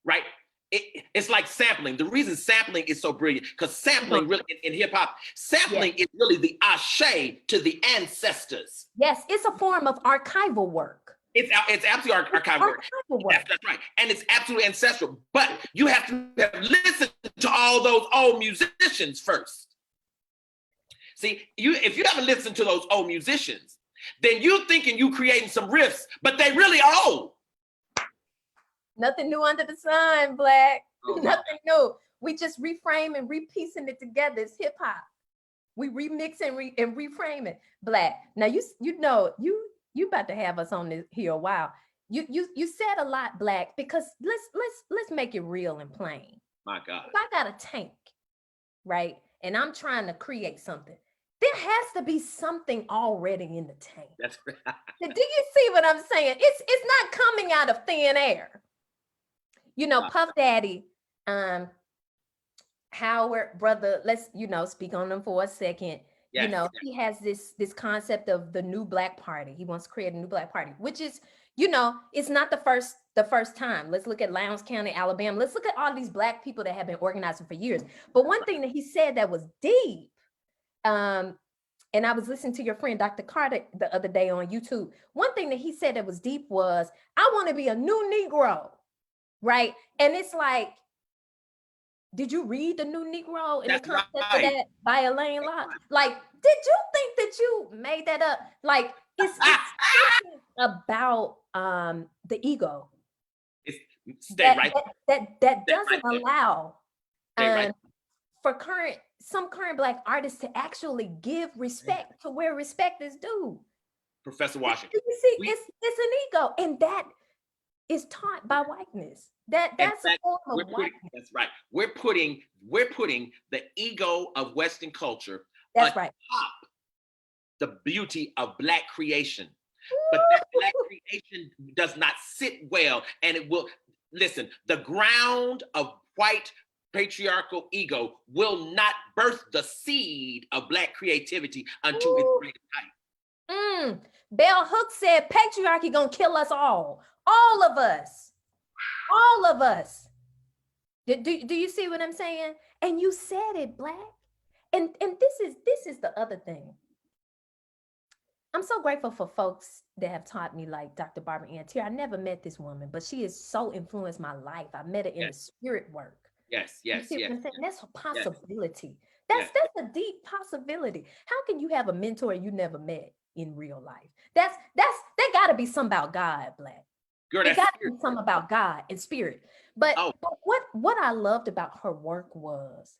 Right? It's like sampling. The reason sampling is so brilliant, because sampling really in hip hop, sampling is really the ashe to the ancestors. Yes, it's a form of archival work. It's absolutely archival work. That's right. And it's absolutely ancestral. But you have to have listened to all those old musicians first. See, if you haven't listened to those old musicians, then you thinking you creating some riffs, but they really old. Nothing new under the sun, Black. Oh, nothing new. We just reframe and repiecing it together. It's hip hop. We remix and reframe it. Black. Now you know you about to have us on this here a while. You said a lot, Black, because let's make it real and plain. My God. If I got a tank, right, and I'm trying to create something, there has to be something already in the tank. That's right. Do you see what I'm saying? It's not coming out of thin air. You know, Puff Daddy, Howard, brother, let's, speak on them for a second. Yes. He has this concept of the new Black party. He wants to create a new Black party, which is, it's not the first time. Let's look at Lowndes County, Alabama. Let's look at all these Black people that have been organizing for years. But one thing that he said that was deep, and I was listening to your friend, Dr. Carter, the other day on YouTube. One thing that he said that was deep was, I want to be a new Negro, right? And it's like, did you read The New Negro and the concept of that by Elaine Locke? Like, did you think that you made that up? Like, it's something about the ego. That doesn't allow for some current Black artists to actually give respect to where respect is due. Professor Washington. You see, it's an ego, and that is taught by whiteness. That's a form of whiteness. That's right. We're putting the ego of Western culture atop the beauty of Black creation. But that Black creation does not sit well, and it will, listen, the ground of white patriarchal ego will not birth the seed of Black creativity until it's created height. Bell Hooks said patriarchy gonna kill us all of us. All of us. Do you see what I'm saying? And you said it, Black. And this is the other thing. I'm so grateful for folks that have taught me, like Dr. Barbara Ann Tier. I never met this woman, but she has so influenced my life. I met her in the spirit work. Yes. That's a possibility. That's a deep possibility. How can you have a mentor you never met in real life? That gotta be something about God, Black. It got to be something about God and spirit. But what I loved about her work was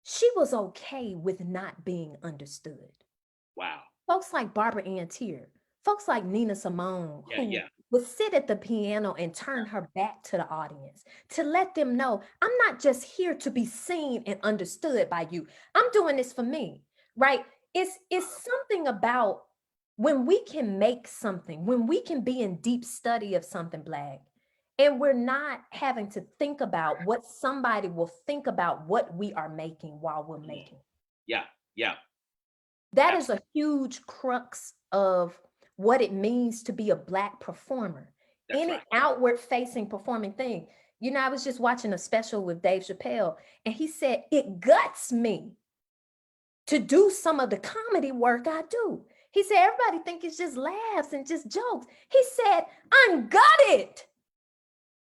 she was okay with not being understood. Wow. Folks like Barbara Ann Tier, folks like Nina Simone, who would sit at the piano and turn her back to the audience to let them know, I'm not just here to be seen and understood by you. I'm doing this for me, right? It's something about when we can make something, when we can be in deep study of something, Black, and we're not having to think about what somebody will think about what we are making while we're making. Yeah. That is a huge crux of what it means to be a Black performer. Any outward facing performing thing. I was just watching a special with Dave Chappelle, and he said, it guts me to do some of the comedy work I do. He said, everybody think it's just laughs and just jokes. He said, I'm gutted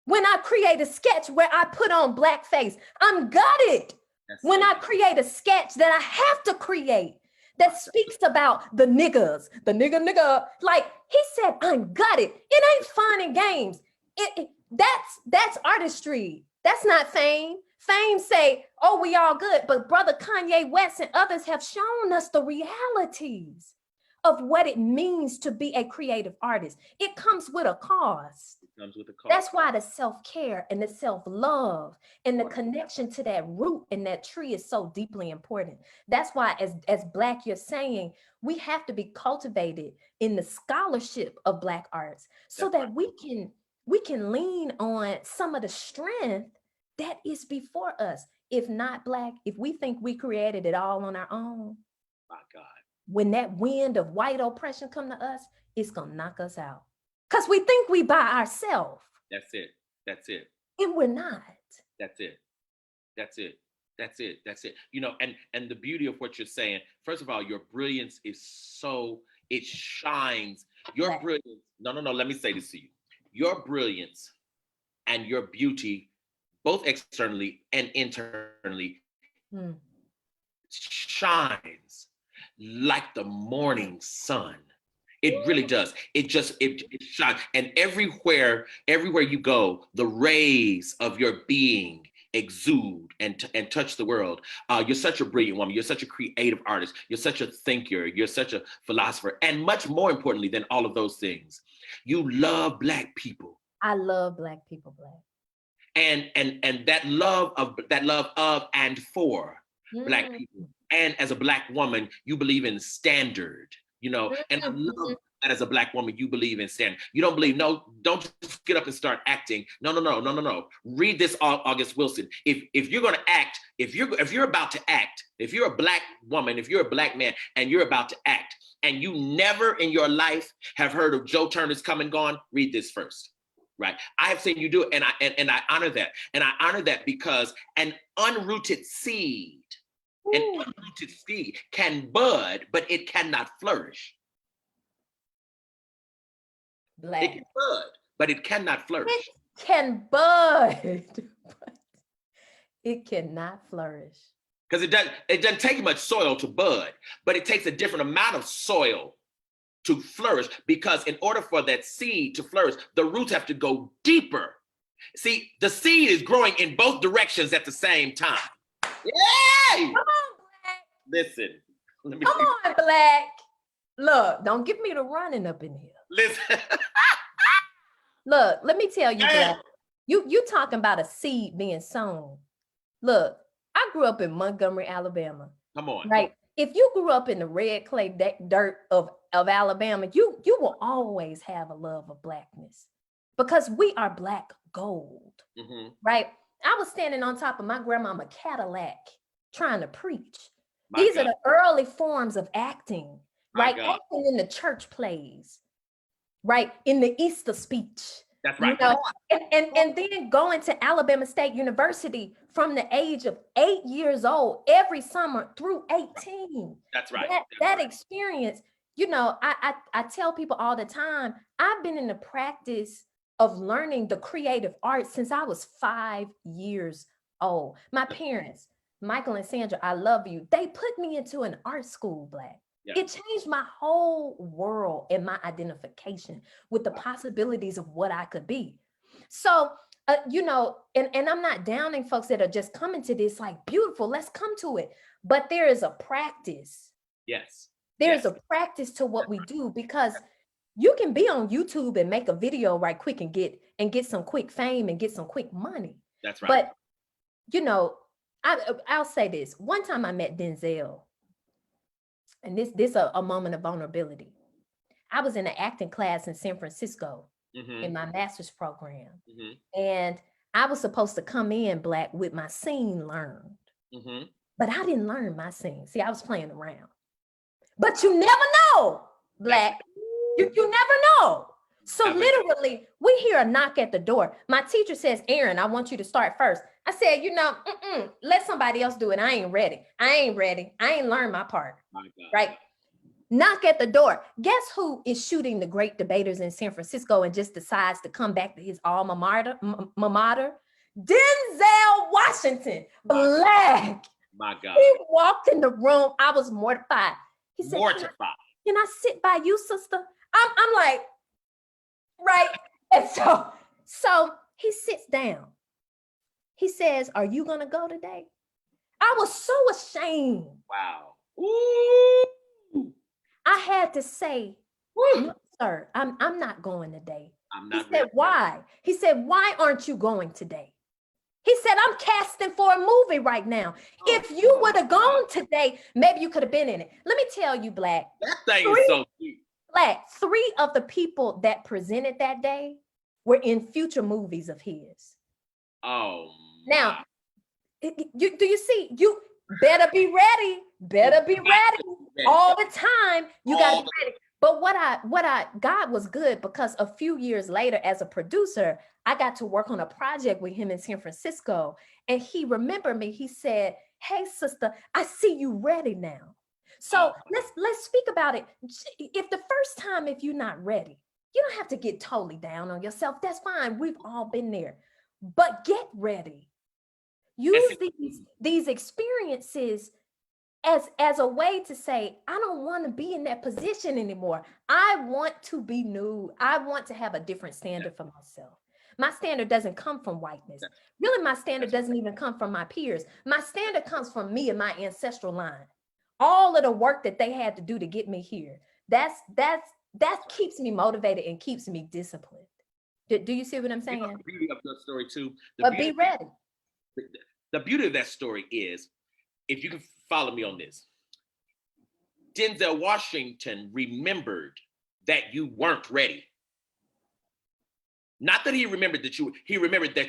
when I create a sketch where I put on blackface. I'm gutted when I create a sketch that I have to create that speaks about the niggas, the nigga. Like, he said, I'm gutted. It ain't fun and games. That's artistry. That's not fame. Fame say, oh, we all good. But brother Kanye West and others have shown us the realities of what it means to be a creative artist. It comes with a cost. That's why the self-care and the self-love and the connection to that root and that tree is so deeply important. That's why as Black, you're saying, we have to be cultivated in the scholarship of Black arts so that we can lean on some of the strength that is before us. If not, Black, if we think we created it all on our own, my God, when that wind of white oppression come to us, it's gonna knock us out. Because we think we by ourselves. That's it. And we're not. That's it. And the beauty of what you're saying, first of all, your brilliance is it shines Your Black. brilliance. No, no, no. Let me say this to you. Your brilliance and your beauty, both externally and internally, Hmm. shines like the morning sun. It really does. It shines. And everywhere you go, the rays of your being exude and touch the world. You're such a brilliant woman. You're such a creative artist. You're such a thinker. You're such a philosopher. And much more importantly than all of those things, you love Black people. I love Black people, Black. And that love of and for Black Mm. people. And as a Black woman, you believe in standard, and I love that as a Black woman, you believe in standard. You don't believe, no, don't just get up and start acting. No, no, no, no, no, no. Read this, August Wilson. If you're gonna act, if you're about to act, if you're a Black woman, if you're a Black man and you're about to act, and you never in your life have heard of Joe Turner's Come and Gone, read this first. Right. I have seen you do it, and I honor that. And I honor that because an unrooted seed can bud, but it cannot flourish. Black. It can bud, but it cannot flourish. It can bud, but it cannot flourish. Because it doesn't take much soil to bud, but it takes a different amount of soil to flourish, because in order for that seed to flourish, the roots have to go deeper. See, the seed is growing in both directions at the same time. Yay! Come on, Black. Listen. Let me Come on, Black. Look, don't give me the running up in here. Listen. Look, let me tell you, Black. You talking about a seed being sown. Look, I grew up in Montgomery, Alabama. Come on. Right. If you grew up in the red clay dirt of Alabama, you will always have a love of Blackness, because we are Black gold. Mm-hmm. Right. I was standing on top of my grandmama Cadillac trying to preach. These are the early forms of acting, right? Acting in the church plays, right? In the Easter speech. That's right. And then going to Alabama State University from the age of 8 years old every summer through 18. That's right. That experience, I tell people all the time, I've been in the practice of learning the creative arts since I was 5 years old. My parents, Michael and Sandra, I love you. They put me into an art school, Black. Yeah. It changed my whole world and my identification with the possibilities of what I could be. So, and I'm not downing folks that are just coming to this like, beautiful, let's come to it. But there is a practice. Yes. There's a practice to what we do, because you can be on YouTube and make a video right quick and get some quick fame and get some quick money. That's right. But, I'll say this. One time I met Denzel. And this a moment of vulnerability. I was in an acting class in San Francisco in my master's program. And I was supposed to come in, Black, with my scene learned. But I didn't learn my scene. See, I was playing around. But you never know, Black. You never know. So literally, we hear a knock at the door. My teacher says, Aaron, I want you to start first. I said, let somebody else do it. I ain't ready. I ain't learned my part. Right? Knock at the door. Guess who is shooting the great debaters in San Francisco and just decides to come back to his alma mater? Denzel Washington, Black. My God. He walked in the room. I was mortified. He said, mortified. Can I sit by you, sister? I'm like, right. And so he sits down. He says, are you going to go today? I was so ashamed. Wow. Ooh. I had to say, no, sir, I'm not going today. I'm not. He said, why? He said, why aren't you going today? He said, I'm casting for a movie right now. If you would have gone today, maybe you could have been in it. Let me tell you, Black. That thing is so cute. Black, 3 of the people that presented that day were in future movies of his. Oh. Now, do you see? You better be ready. Better be ready all the time. You got to be ready. But God was good, because a few years later, as a producer, I got to work on a project with him in San Francisco. And he remembered me. He said, hey, sister, I see you ready now. So let's speak about it. If the first time, if you're not ready, you don't have to get totally down on yourself. That's fine. We've all been there. But get ready. Use these experiences as a way to say, I don't want to be in that position anymore. I want to be new. I want to have a different standard for myself. My standard doesn't come from whiteness. Really, my standard doesn't even come from my peers. My standard comes from me and my ancestral line. All of the work that they had to do to get me here. That keeps me motivated and keeps me disciplined. Do you see what I'm saying? The beauty of the story too. But be ready. The beauty of that story is, if you can follow me on this, Denzel Washington remembered that you weren't ready. Not that he remembered that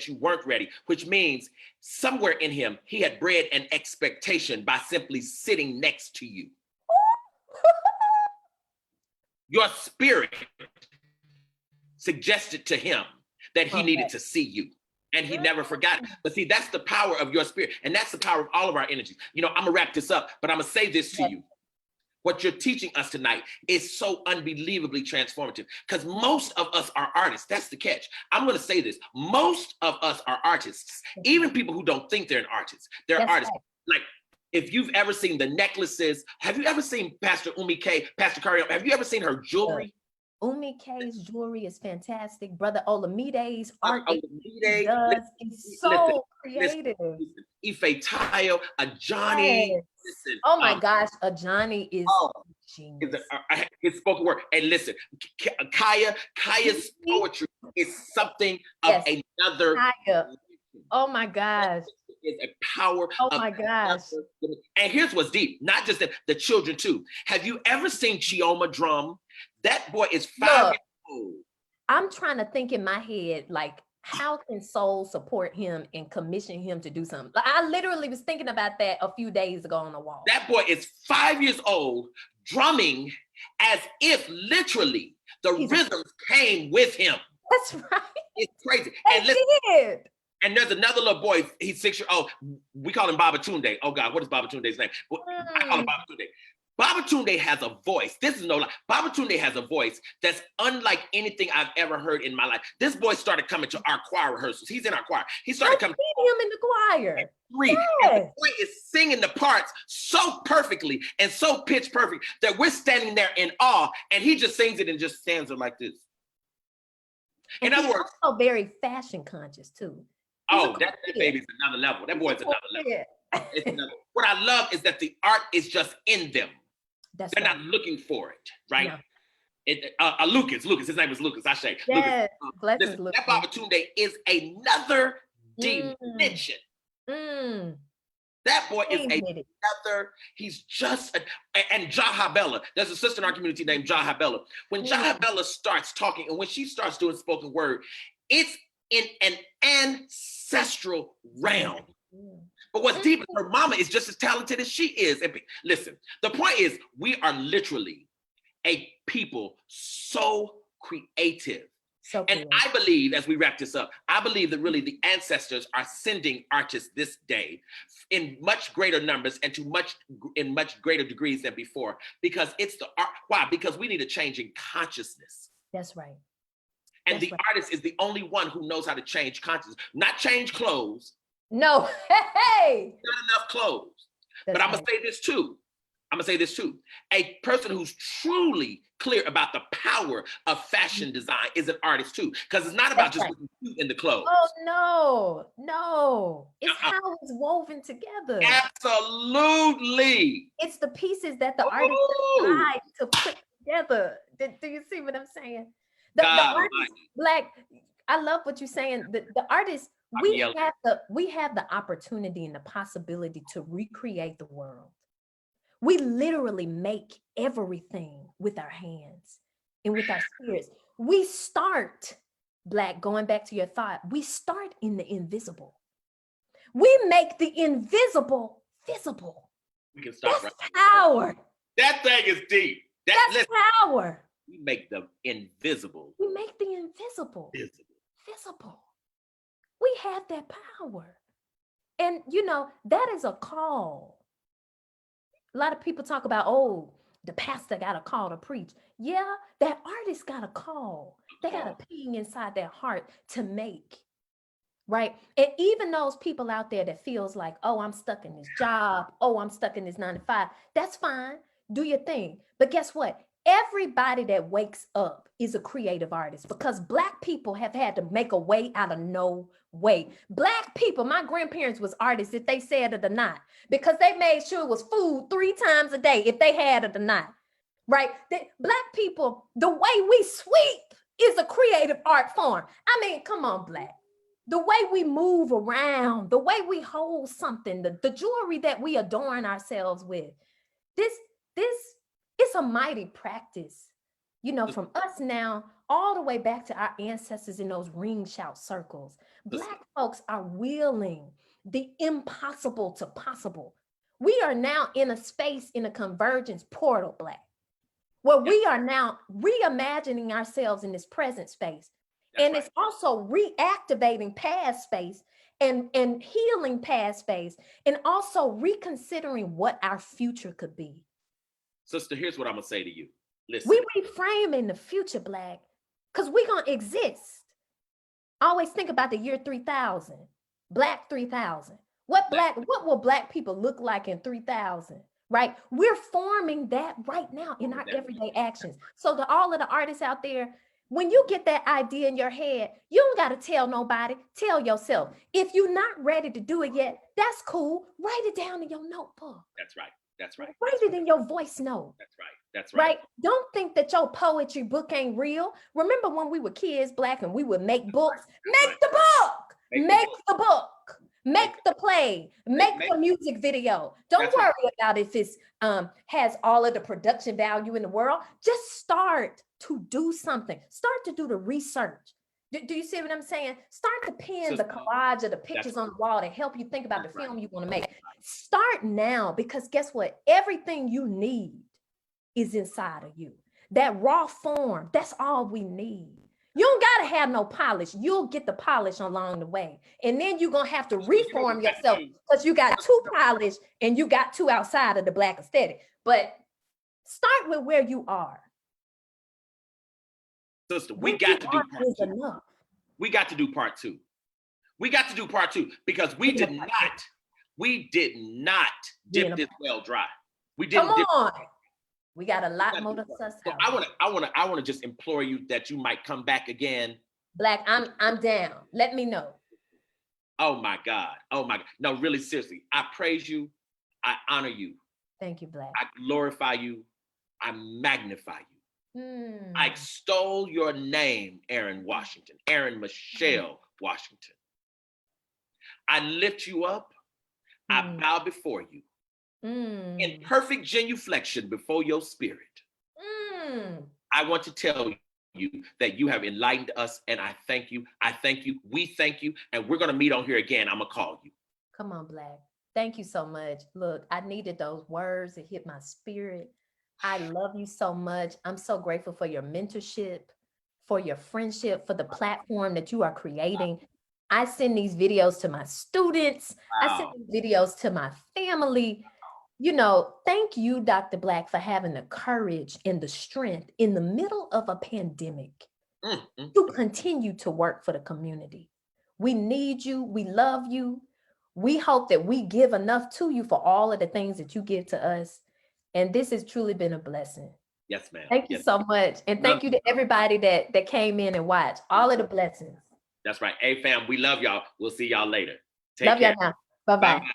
you weren't ready, which means somewhere in him, he had bred an expectation by simply sitting next to you. Your spirit suggested to him that he needed to see you. And he never forgot it. But see, that's the power of your spirit. And that's the power of all of our energies. You know, I'm gonna wrap this up, but I'm gonna say this to you. What you're teaching us tonight is so unbelievably transformative, because most of us are artists. That's the catch. I'm gonna say this. Most of us are artists, even people who don't think they're an artist. They're artists. Like, if you've ever seen the necklaces, have you ever seen Pastor Umi K, Pastor Kari, have you ever seen her jewelry? Umi K's jewelry is fantastic. Brother Olamide's art is so creative. Ife Tayo, Ajani. Yes. Oh my gosh, Ajani is genius. His spoken word. And listen, Kaya's poetry is something of another. Kaya. Oh my gosh. Is a power. Oh my gosh. And here's what's deep. Not just the children too. Have you ever seen Chioma drum? That boy is 5 years old. I'm trying to think in my head, like, how can Soul support him and commission him to do something? Like, I literally was thinking about that a few days ago on the wall. That boy is 5 years old, drumming as if literally the rhythms came with him. That's right. It's crazy. And there's another little boy, he's 6 years old. We call him Babatunde. Oh God, what is Babatunde's name? I call him Babatunde. Babatunde has a voice. This is no lie. Babatunde has a voice that's unlike anything I've ever heard in my life. This boy started coming to our choir rehearsals. He's in our choir. He started coming. I've seen him in the choir. And the boy is singing the parts so perfectly and so pitch perfect that we're standing there in awe, and he just sings it and just stands there like this. In other words, also very fashion conscious too. That baby's another level. That boy's another level. What I love is that the art is just in them. They're not looking for it, right? No. Lucas, his name is Lucas. I say, yes. Lucas. That Babatunde is another dimension. That boy is another. He's just and Jaha Bella. There's a sister in our community named Jaha Bella. When Jaha Bella starts talking, and when she starts doing spoken word, it's in an ancestral realm. But what's deep is her mama is just as talented as she is. And listen, the point is, we are literally a people so creative. And I believe, as we wrap this up, I believe that really the ancestors are sending artists this day in much greater numbers and in much greater degrees than before, because it's the art. Why? Because we need a change in consciousness. That's right. And the artist is the only one who knows how to change consciousness, not change clothes. No, hey! Not enough clothes. But I'm gonna say this too. A person who's truly clear about the power of fashion design is an artist too. Because it's not about just looking cute in the clothes. Oh no. It's how it's woven together. Absolutely. It's the pieces that the artist decide to put together. Do you see what I'm saying? The artist, Black, I love what you're saying. The artist, we have the opportunity and the possibility to recreate the world. We literally make everything with our hands and with our spirits. We start, Black, going back to your thought, we start in the invisible. We make the invisible visible. We can start. That's power. That thing is deep. That's power. We make the invisible. We make the invisible visible. We have that power. And that is a call. A lot of people talk about, oh, the pastor got a call to preach. Yeah, that artist got a call. They got a ping inside their heart to make. Right. And even those people out there that feels like, oh, I'm stuck in this job. Oh, I'm stuck in this 9 to 5. That's fine. Do your thing. But guess what? Everybody that wakes up is a creative artist because Black people have had to make a way out of no way. Black people, my grandparents was artists if they said it or not, because they made sure it was food 3 times a day if they had it or not. Right? Black people, the way we sweep is a creative art form. I mean, come on, Black. The way we move around, the way we hold something, the jewelry that we adorn ourselves with, this it's a mighty practice, from us now all the way back to our ancestors in those ring shout circles. Black folks are willing the impossible to possible. We are now in a space, in a convergence portal, Black, where we are now reimagining ourselves in this present space. And it's also reactivating past space and healing past space, and also reconsidering what our future could be. Sister, here's what I'm gonna say to you. Listen. We reframing the future, Black, because we're gonna exist. Always think about the year 3000, Black 3000. What will Black people look like in 3000? Right? We're forming that right now in our everyday actions. So to all of the artists out there, when you get that idea in your head, you don't got to tell nobody. Tell yourself. If you're not ready to do it yet, that's cool. Write it down in your notebook. That's right. That's right. Write it in your voice note. That's right. That's right. Right? Don't think that your poetry book ain't real. Remember when we were kids, Black, and we would make books? Make the book. Make the book. Make the play. Make the music video. Don't worry about if it's has all of the production value in the world. Just start to do something. Start to do the research. Do you see what I'm saying? Start to pin the collage of the pictures on the wall to help you think about the film you want to make. Start now, because guess what? Everything you need is inside of you. That raw form, that's all we need. You don't got to have no polish. You'll get the polish along the way. And then you're going to have to reform yourself because you got 2 polish and you got 2 outside of the Black aesthetic. But start with where you are. Sister, we got to do part 2. We got to do part 2. We got to do part 2 because we did not dip this well dry. We didn't. Come on. We got a lot more to suss out. I want to just implore you that you might come back again. Black, I'm down. Let me know. Oh my God. Oh my God. No, really, seriously. I praise you. I honor you. Thank you, Black. I glorify you. I magnify you. I extol your name, Aaron Washington, Aaron Michelle Washington. I lift you up. I bow before you. In perfect genuflection before your spirit. I want to tell you that you have enlightened us, and I thank you. I thank you. We thank you, and we're going to meet on here again. I'm going to call you. Come on, Black. Thank you so much. Look, I needed those words. It hit my spirit. I love you so much. I'm so grateful for your mentorship, for your friendship, for the platform that you are creating. I send these videos to my students. I send these videos to my family. Thank you, Dr. Black, for having the courage and the strength in the middle of a pandemic to continue to work for the community. We need you. We love you. We hope that we give enough to you for all of the things that you give to us. And this has truly been a blessing. Yes, ma'am. Thank you so much. And thank you to everybody that came in and watched. All of the blessings. That's right. Hey, fam, we love y'all. We'll see y'all later. Take care. Love y'all now. Bye-bye. Bye.